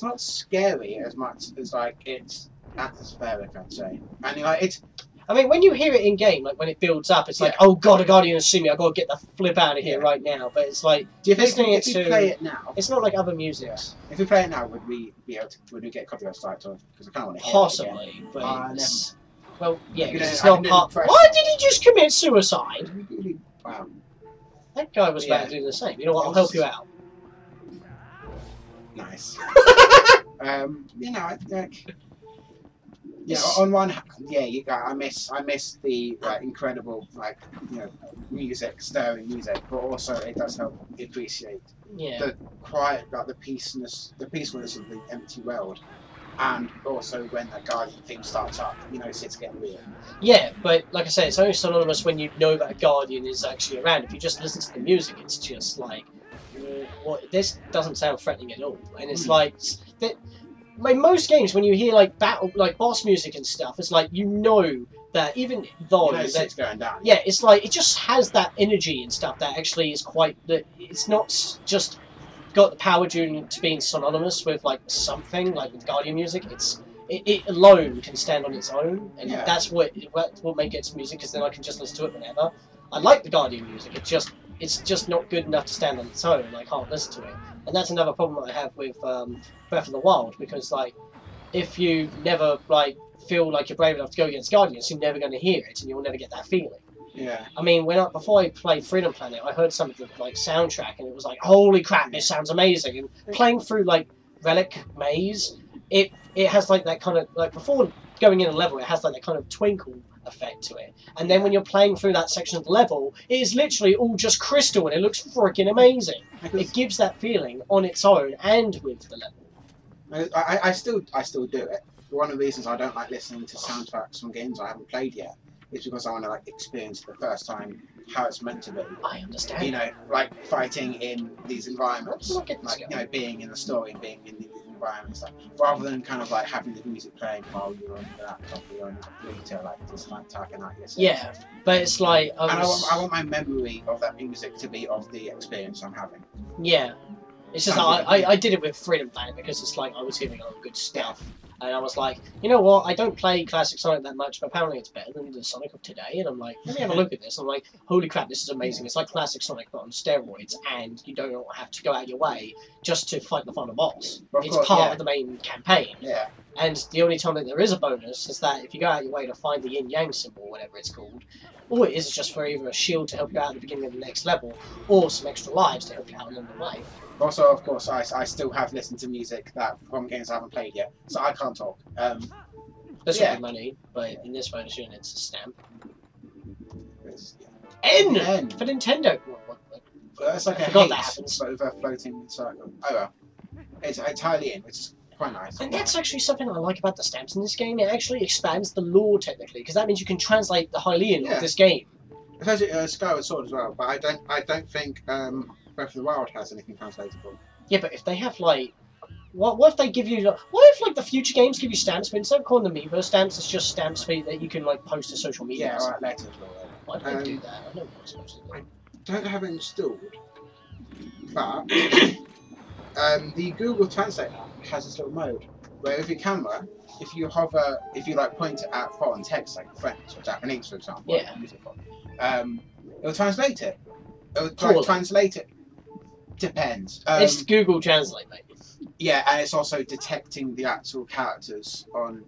not scary as much as like it's atmospheric, I'd say. And like I mean, when you hear it in game, like when it builds up, it's like, Yeah. oh god, a guardian has seen me. I got to get the flip out of here Yeah. right now. But it's like, Do you think listening if we play it now? It's not like other musics. If we play it now, would we be able to? Would we get copyright strikes? Because I kind of want to hear Possibly, it again. but well, yeah, You because know, it's I not didn't part. press- Why did he just commit suicide? Wow. That guy was about Yeah. to do the same. You know what? I'll help you out. Nice. You know, like. Yeah, on one hand, I miss the incredible music, stirring music, but also it does help appreciate Yeah. the quiet, the peacefulness of the empty world, and also when the Guardian theme starts up, it's getting real. Yeah, but like I said, it's only synonymous when you know that a Guardian is actually around. If you just listen to the music, it's just like, what? This doesn't sound threatening at all, and it's like that. In most games, when you hear like boss music and stuff, it's like that even though it's going down. Yeah, it's like it just has that energy and stuff that actually is quite. It's not just got the power due to being synonymous with like something like with Guardian music. It alone can stand on its own, and that's what makes its music. Because then I can just listen to it whenever. I like the Guardian music. It's just not good enough to stand on its own. I can't listen to it. And that's another problem that I have with Breath of the Wild, because like, if you never feel like you're brave enough to go against Guardians, you're never going to hear it, and you'll never get that feeling. Yeah. I mean, before I played Freedom Planet, I heard some of the soundtrack, and it was like, holy crap, this sounds amazing. And playing through Relic Maze, it has that kind of before going in a level, it has that kind of twinkle effect to it, and then when you're playing through that section of the level, it is literally all just crystal, and it looks freaking amazing. It gives that feeling on its own and with the level. I still do it. One of the reasons I don't like listening to soundtracks from games I haven't played yet is because I want to experience it the first time how it's meant to be. I understand. Fighting in these environments, being in the story and being in the environments, rather than kind of having the music playing while you're on the laptop or you're on the computer, just typing out yourself. Yeah, but it's like I want my memory of that music to be of the experience I'm having. Yeah, it's just I did it with Freedom Planet because it's like I was hearing a lot of good stuff. And I was like, you know what, I don't play classic Sonic that much, but apparently it's better than the Sonic of today. And I'm like, let me have a look at this. I'm like, holy crap, this is amazing. It's like classic Sonic, but on steroids, and you don't have to go out your way just to fight the final boss. It's part of the main campaign. Yeah. And the only time that there is a bonus is that if you go out your way to find the yin-yang symbol, whatever it's called, all it is just for either a shield to help you out at the beginning of the next level, or some extra lives to help you out along the way. Also, of course, I still have listened to music from games I haven't played yet, so I can't talk. That's not money, but in this version it's a stamp. N for Nintendo. It's like I a forgot H, that happens. but with a floating circle. Oh well, it's Italian, which is quite nice. And that's actually something I like about the stamps in this game. It actually expands the lore technically, because that means you can translate the Hylian of this game. Especially Skyward Sword as well, but I don't think Breath of the Wild has anything translatable. Yeah, but if they have what if they give you what if the future games give you stamps, but instead of calling them Miiverse stamps, it's just stamps that you can post to social media? Yeah, alright, letters. Why do they do that? I know what I'm supposed to do. I don't have it installed, but the Google Translate app has this little mode where with your camera, if you point it at foreign text like French or Japanese, for example, it'll translate it. It'll translate it. Depends. It's Google Translate, mate. Yeah, and it's also detecting the actual characters and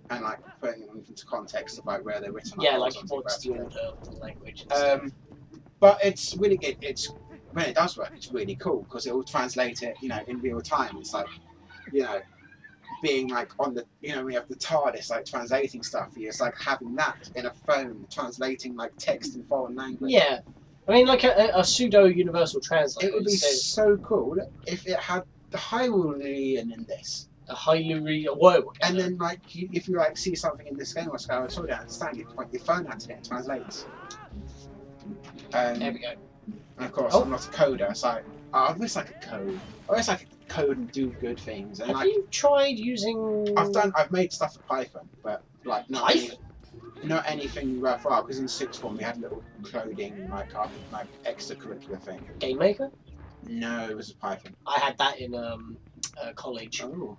putting them into context of where they're written. Yeah, what's the order of the language. But it's really when it does work, it's really cool because it will translate it, in real time. It's being on the, we have the TARDIS translating stuff for you. It's having that in a phone translating text in foreign language. Yeah. I mean, a pseudo universal translator. It would be so cool if it had the Hylian in this. The Hylian, whoa. And then, if you see something in this game or Skyward Sword, I understand you point your phone at it and it translates. There we go. And of course, I'm not a coder, so I wish I could code. I wish I could code and do good things. And have you tried using? I've made stuff with Python, but not anything worthwhile. Because in sixth form we had little coding, extracurricular thing. Game Maker? No, it was a Python. I had that in college, and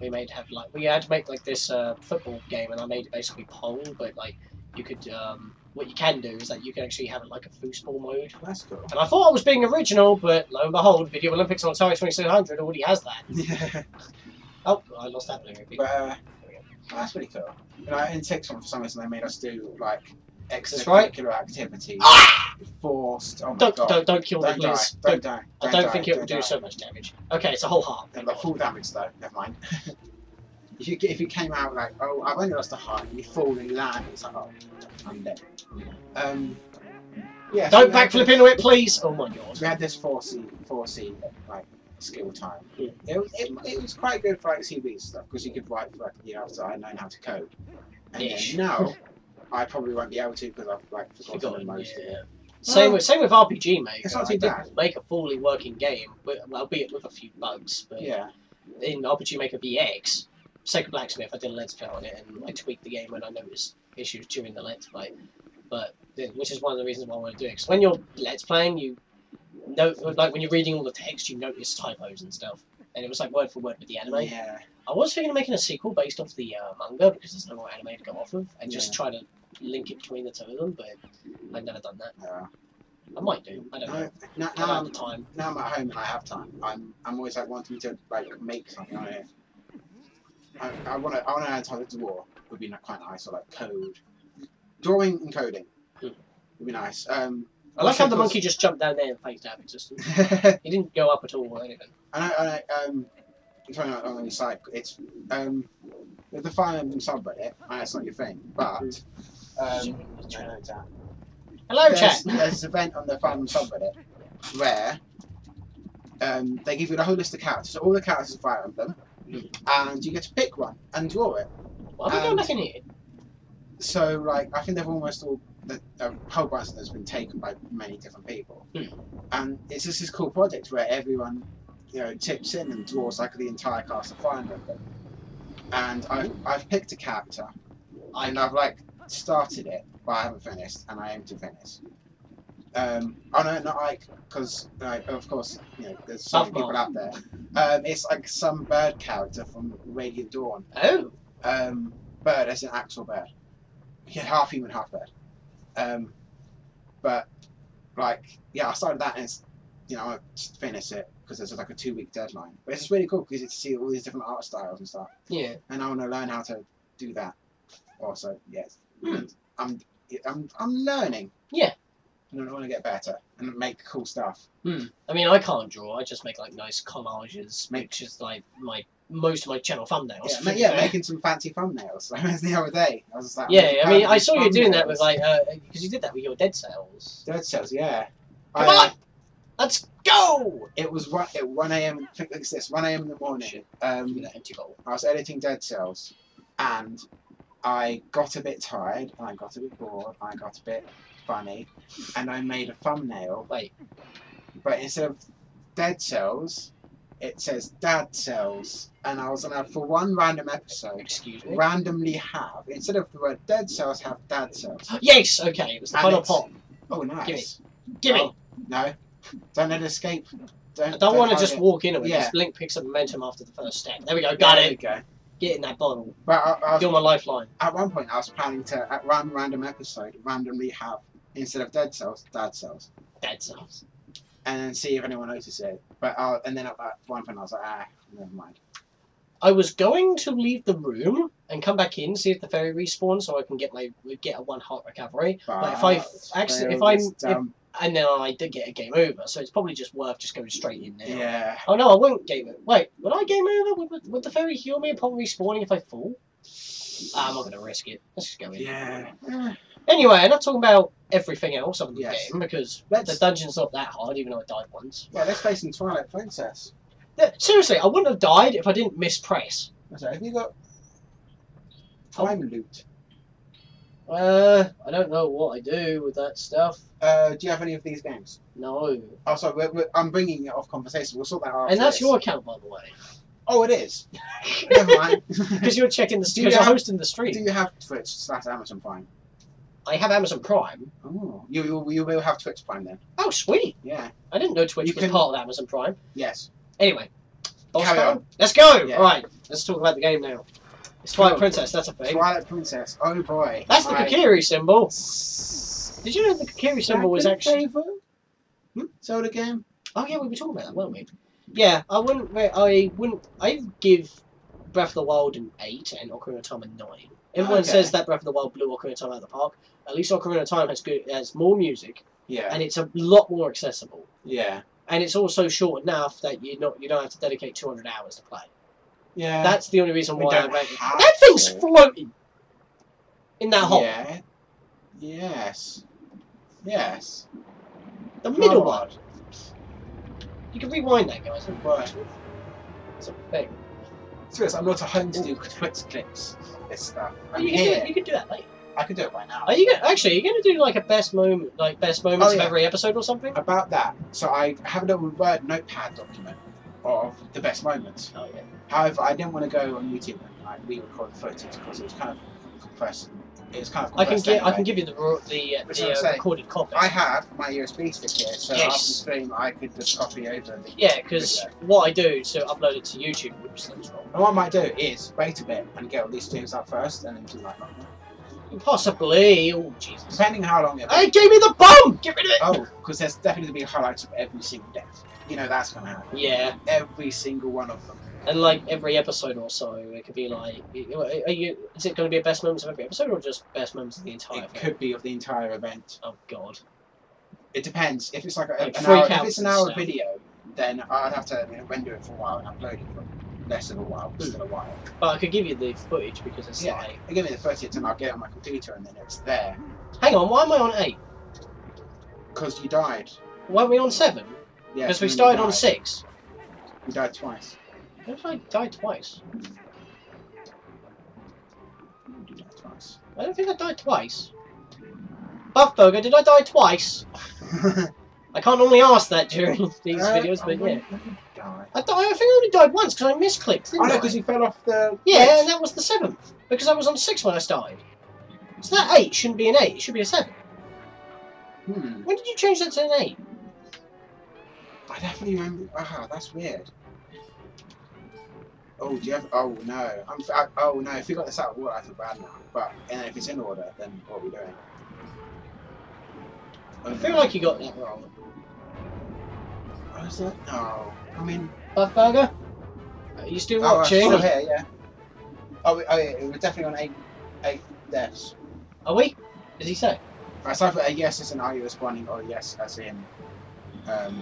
we had to make this football game, and I made it basically pole, but you could what you can do is that you can actually have like a foosball mode. That's cool. And I thought I was being original, but lo and behold, Video Olympics on Atari 2600 already has that. Yeah. Oh, I lost that blue movie. But that's pretty cool. You know, in Sixth Form, for some reason, they made us do like right. extracurricular activities. Forced. Oh my god! Don't kill me, please. Don't die! I don't think it will do so much damage. Okay, it's a whole heart. Like full damage though. Never mind. if you came out like, oh, I've only lost a heart, and you fall and you land, it's like, oh, I'm dead. Yeah. Don't backflip into it, please. Oh my god. We had this 4C like skill time. Yeah. It was quite good for like CV stuff because you could write for like a year after I known how to code. And then now I probably won't be able to because I've like forgotten most of it. Same with RPG Maker. It's not too bad. Make a fully working game, albeit with a few bugs. But yeah. In RPG Maker VX, Sacred Blacksmith, I did a Let's Play on it, and I tweaked the game when I noticed issues during the Let's Play. But which is one of the reasons why I want to do it. Because when you're Let's Playing, you know, like when you're reading all the text, you notice typos and stuff. And it was like word for word with the anime. Yeah. I was thinking of making a sequel based off the manga because there's no more anime to go off of, and just try to link it between the two of them. But I've never done that. Yeah. I might do. I don't know. Now I'm at the time. Now I'm at home and I have time. I'm always like wanting to like make something on it. I want to learn how to draw. Would be quite nice, or like code. Drawing and coding would be nice. I like how the monkey just jumped down there and faked out of existence. He didn't go up at all or anything. I know. I'm trying out on the side. It's with the Fire Emblem subreddit. I know it's not your thing, but hello, chat. There's an event on the Fire Emblem subreddit where they give you the whole list of characters, all the characters of Fire Emblem, and you get to pick one and draw it. Why are we going back in here? So, like, I think they've almost all the whole bunch of them has been taken by many different people, and it's just this cool project where everyone, you know, chips in and draws like the entire cast of Fire Emblem. And I've picked a character, and I've like started it, but I haven't finished, and I aim to finish. Oh no, not like, because of course, you know, there's so many people out there. It's like some bird character from Radiant Dawn. Oh. Bird as an actual bird. Yeah, half human, half bird. But like, yeah, I started that, and it's, you know, I just finish it because there's like a 2-week deadline. But it's just really cool because you get to see all these different art styles and stuff. Yeah. And I want to learn how to do that. Also, yes. I'm learning. Yeah. And I want to get better and make cool stuff. I mean, I can't draw. I just make like nice collages, which is like most of my channel thumbnails. Yeah, making some fancy thumbnails. The other day, I was just like, yeah, I mean, I saw you doing that with like, because you did that with your Dead Cells. Dead Cells, yeah. Come on, let's go. It was 1 a.m. I think it's this 1 a.m. in the morning. I was editing Dead Cells, and I got a bit tired, and I got a bit bored, and I got a bit funny, and I made a thumbnail. But instead of Dead Cells, it says Dad Cells, and I was gonna, for one random episode, randomly have, instead of the word Dead Cells, have Dad Cells. Yes, okay, it was the final pop. Oh, nice. Give me. No, don't let it escape. I don't want to just walk in it. Yeah. Link picks up momentum after the first step. There we go. Got it. There we go. Get in that bottle. But you're my lifeline. At one point, I was planning to, at one random episode, randomly have, instead of Dead Cells, Dad Cells. Dead Cells. And then see if anyone notices it. But and then at one point, I was like, never mind. I was going to leave the room and come back in, see if the fairy respawns, so I can get a 1 heart recovery. But and then I did get a game over, so it's probably just worth just going straight in now. Yeah. Oh no, I won't game over. Wait, would I game over? Would the fairy heal me upon respawning if I fall? I'm not going to risk it. Let's just go in. Yeah. Anyway, enough talking about everything else of the game, because the dungeon's not that hard, even though I died once. Yeah, let's play some Twilight Princess. Seriously, I wouldn't have died if I didn't mispress. So, have you got time loot? I don't know what I do with that stuff. Do you have any of these games? No. Oh, sorry, I'm bringing it off conversation. We'll sort that out. And that's your account, by the way. Oh, it is. Never mind. Because you're checking the stream. Because you're hosting the stream. Do you have Twitch/Amazon Prime? I have Amazon Prime. Oh, you will have Twitch Prime then. Oh, sweet. Yeah. I didn't know Twitch was part of Amazon Prime. Yes. Anyway, carry on. Let's go. Yeah. All right, let's talk about the game now. It's Twilight Princess, that's a thing. Twilight Princess, oh boy. That's the Kokiri symbol. Did you know the Kokiri symbol was actually... Zelda game? Oh yeah, we were talking about that, weren't we? Yeah, I'd give Breath of the Wild an 8 and Ocarina of Time a 9. Everyone says that Breath of the Wild blew Ocarina of Time out of the park. At least Ocarina of Time has more music. Yeah. And it's a lot more accessible. Yeah. And it's also short enough that you don't have to dedicate 200 hours to play. Yeah. That's the only reason why I ranked it. That thing's floating in that hole. Yeah. Yes. Yes. The middle one. You can rewind that, guys. Right. It's a thing. Serious, I'm not at home to do quick clips of this stuff. You can do that later. I could do it right now. Are you gonna do like a best moments of every episode or something? About that, so I have a little Word notepad document of the best moments. Oh yeah. However, I didn't want to go on YouTube and like re-record the footage because it was kind of compressed. It was kind of compressed I can give you the recorded copy. I have my USB stick here, so Yes. after the stream I could just copy over the because video. what I do to upload it to YouTube, which is wrong. And what I might do is wait a bit and get all these streams up first, and then do like Possibly. Oh Jesus. depending how long it. Hey, gave me the bomb! Get rid of it! Oh, because there's definitely going to be highlights of every single death. You know that's going to happen. Yeah. Every single one of them. And like every episode or so, it could be like, is it going to be a best moments of every episode or just best moments of the entire It thing? could be of the entire event. Oh God. It depends. If it's like an Freak hour, if outs it's an and hour stuff. video, then I'd have to render it for a while and upload it for less than a while, still a while. But I could give you the footage because it's Yeah, like... give me the footage and I'll get it on my computer and then it's there. Hang on, why am I on 8? Because you died. Why are we on 7? Yeah. Because we started on 6. You died twice. How did I die twice? You died twice. I don't think I died twice. Buffburger, did I die twice? I can't normally ask that during these videos, but yeah. I think I only died once because I misclicked. Oh no, because you fell off the... Yeah, and that was the 7th. Because I was on 6 when I started. So that 8 shouldn't be an 8, it should be a 7. When did you change that to an 8? I definitely remember... Ah, that's weird. Oh, do you have... Oh, no. Oh, no, if we got this out of order, I feel bad now. But if it's in order, then what are we doing? I feel like you got that wrong. Oh, is that? No. I mean... Buffburger? Are you still watching? Still here, yeah. Oh, yeah, we're definitely on 8 deaths. Are we? Does he say? Right, so I put a yes as in are you responding, or yes as in...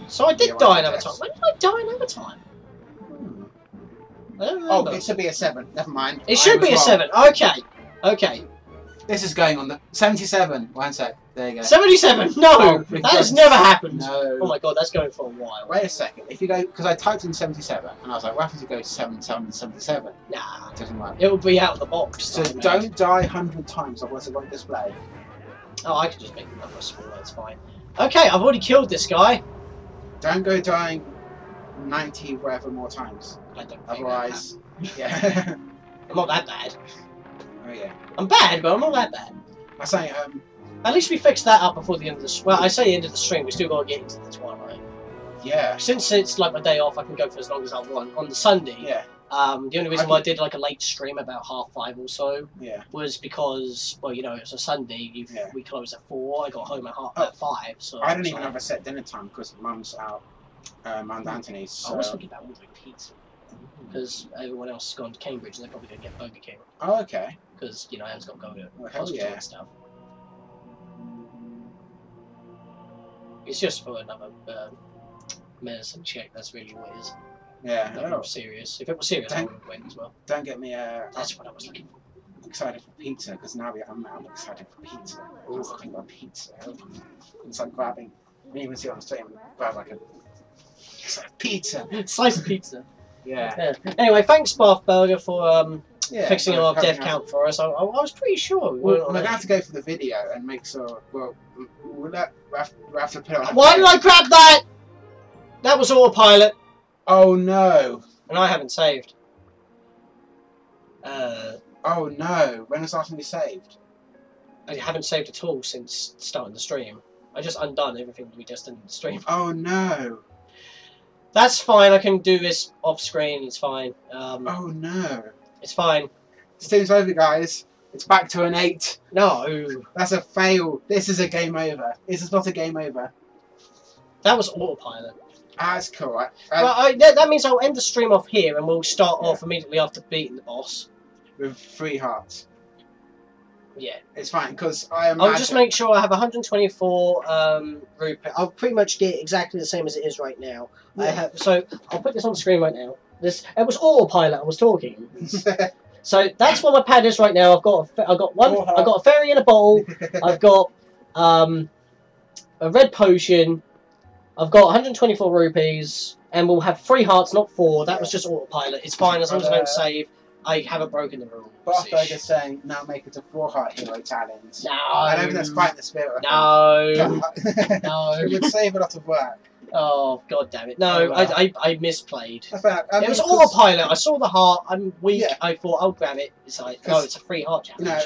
So I did die another time. When did I die another time? I don't remember. Oh, it should be a 7. Never mind. It should be a 7. Okay. Okay. This is going on the 77. 1 sec. There you go. 77. No, Oh, that has never happened. No. Oh my God, that's going for a while. Wait a second. If you go, because I typed in 77, and I was like, what happens if you go 77? Nah, It doesn't work. it will be out of the box. So don't die 100 times. Otherwise, it won't display. Oh, I can just make the number smaller. It's fine. Okay, I've already killed this guy. Don't go dying 90 whatever more times. I don't think Otherwise, yeah. I'm not that bad. Oh yeah. I'm bad, but I'm not that bad. I say At least we fixed that up before the end of the... Well, I say the end of the stream, we still got to get into the Twilight. yeah. Since it's like my day off, I can go for as long as I want. On the Sunday, Yeah. the only reason why I did like a late stream about 5:30 or so Yeah. was because, well, you know, it's a Sunday. Yeah. We closed at 4. I got home at 5. So I don't even have a set dinner time because Mum's out. Mum Anthony's. So... I was thinking about ordering pizza because everyone else has gone to Cambridge and they're probably going to get Burger King Oh, okay. because you know Anne's got to go to Well, hell hospital yeah. and stuff. It's just for another medicine check. That's really what it is. Yeah. Nothing Oh, serious. If it was serious, I would have went as well. don't get me That's what I was looking for. excited for pizza because now I'm excited for pizza. I was talking about pizza. It's like grabbing. You can even see on the stream. Grab like a. It's like pizza. Slice of pizza. Yeah. Yeah. Anyway, thanks, Burger, for Yeah. fixing so our helping death out. count for us. I was pretty sure. We We're weren't on going to it. have to go for the video and make sure. Well, we'll have to put it on. Why did I grab that? That was autopilot, Oh no! and I haven't saved. Oh no! When was the last time we saved? I haven't saved at all since starting the stream. I just undone everything we just did in the stream. Oh no! That's fine. I can do this off screen. It's fine. Oh no! It's fine. Steam's over, guys. It's back to an 8. No. That's a fail. This is a game over. This is not a game over. That was autopilot. That's cool. Right? That means I'll end the stream off here and we'll start off immediately after beating the boss. With 3 hearts. Yeah. It's fine, because I imagine... I'll just make sure I have 124 rupee. I'll pretty much get exactly the same as it is right now. Yeah. So I'll put this on the screen right now. It was autopilot I was talking. So that's what my pad is right now. I've got a fairy in a bowl. I've got a red potion. I've got 124 rupees, and we'll have 3 hearts, not 4. That was just autopilot. It's fine as long as I don't save. I haven't broken the rule. Barthburger's saying now make it a 4-heart hero challenge. No. I know that's quite the spirit. No. No. It would save a lot of work. Oh, god damn it. No, I misplayed. It was autopilot. I saw the heart. I'm weak. Yeah. I thought, I'll grab it. It's like, no, it's a 3-heart challenge. No,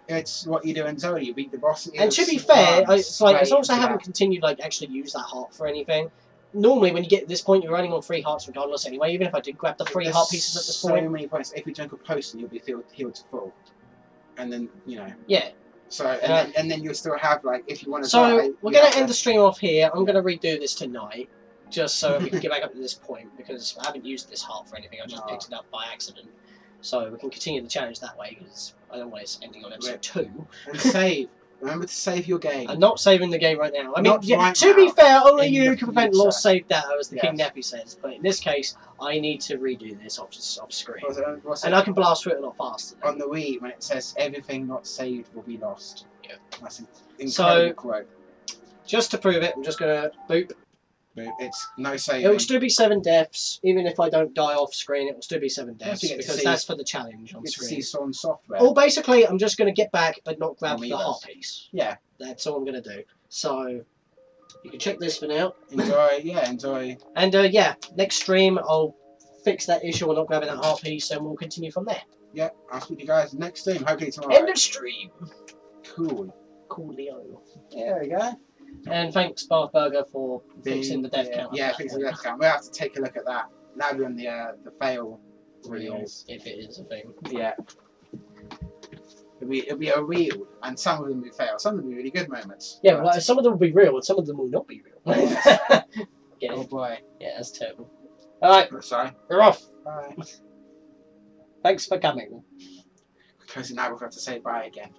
it's what you do in Zelda. You beat the boss. And to be fair, it's like, as long as I haven't continued, like, actually use that heart for anything. Normally, when you get to this point, you're running on 3 hearts regardless anyway, even if I did grab the 3 heart pieces at this point. So many points. If you drink a potion, you'll be healed to full. And then, you know. Yeah. So, and then you'll still have, like, if you want to die... So, we're going to end the stream off here. I'm going to redo this tonight, just so we can get back up to this point, because I haven't used this heart for anything. I just picked it up by accident. So, we can continue the challenge that way, because I don't want it ending on episode 2. And save. Remember to save your game. I'm not saving the game right now. I mean, to be fair, only you can prevent lost save data, as the King Nappy says. But in this case, I need to redo this off screen. And I can blast through it a lot faster. On the Wii, when it says everything not saved will be lost. Yeah. That's an incredible quote. Just to prove it, I'm just going to boop. It's no saving. It will still be 7 deaths, even if I don't die off screen. It will still be 7 deaths because that's for the challenge on screen. You get to see some software. Oh, basically, I'm just going to get back, but not grab the heart piece. Yeah, that's all I'm going to do. So you can check this for now. Enjoy. And yeah, next stream I'll fix that issue of not grabbing that heart piece, and we'll continue from there. Yeah, I'll speak to you guys next stream. Hopefully tomorrow. End of stream. Cool. Coolio. There we go. And thanks, Barthburger, for fixing the death count. Yeah, fixing the death count. We'll have to take a look at that. That'll be on the fail reels. If it is a thing. Yeah. It'll be a reel, and some of them will fail. Some of them will be really good moments. Yeah, well, some of them will be real, and some of them will not be real. Oh boy. Yeah, that's terrible. Alright. Sorry. We're off. Bye. Thanks for coming. Because now we've got to say bye again.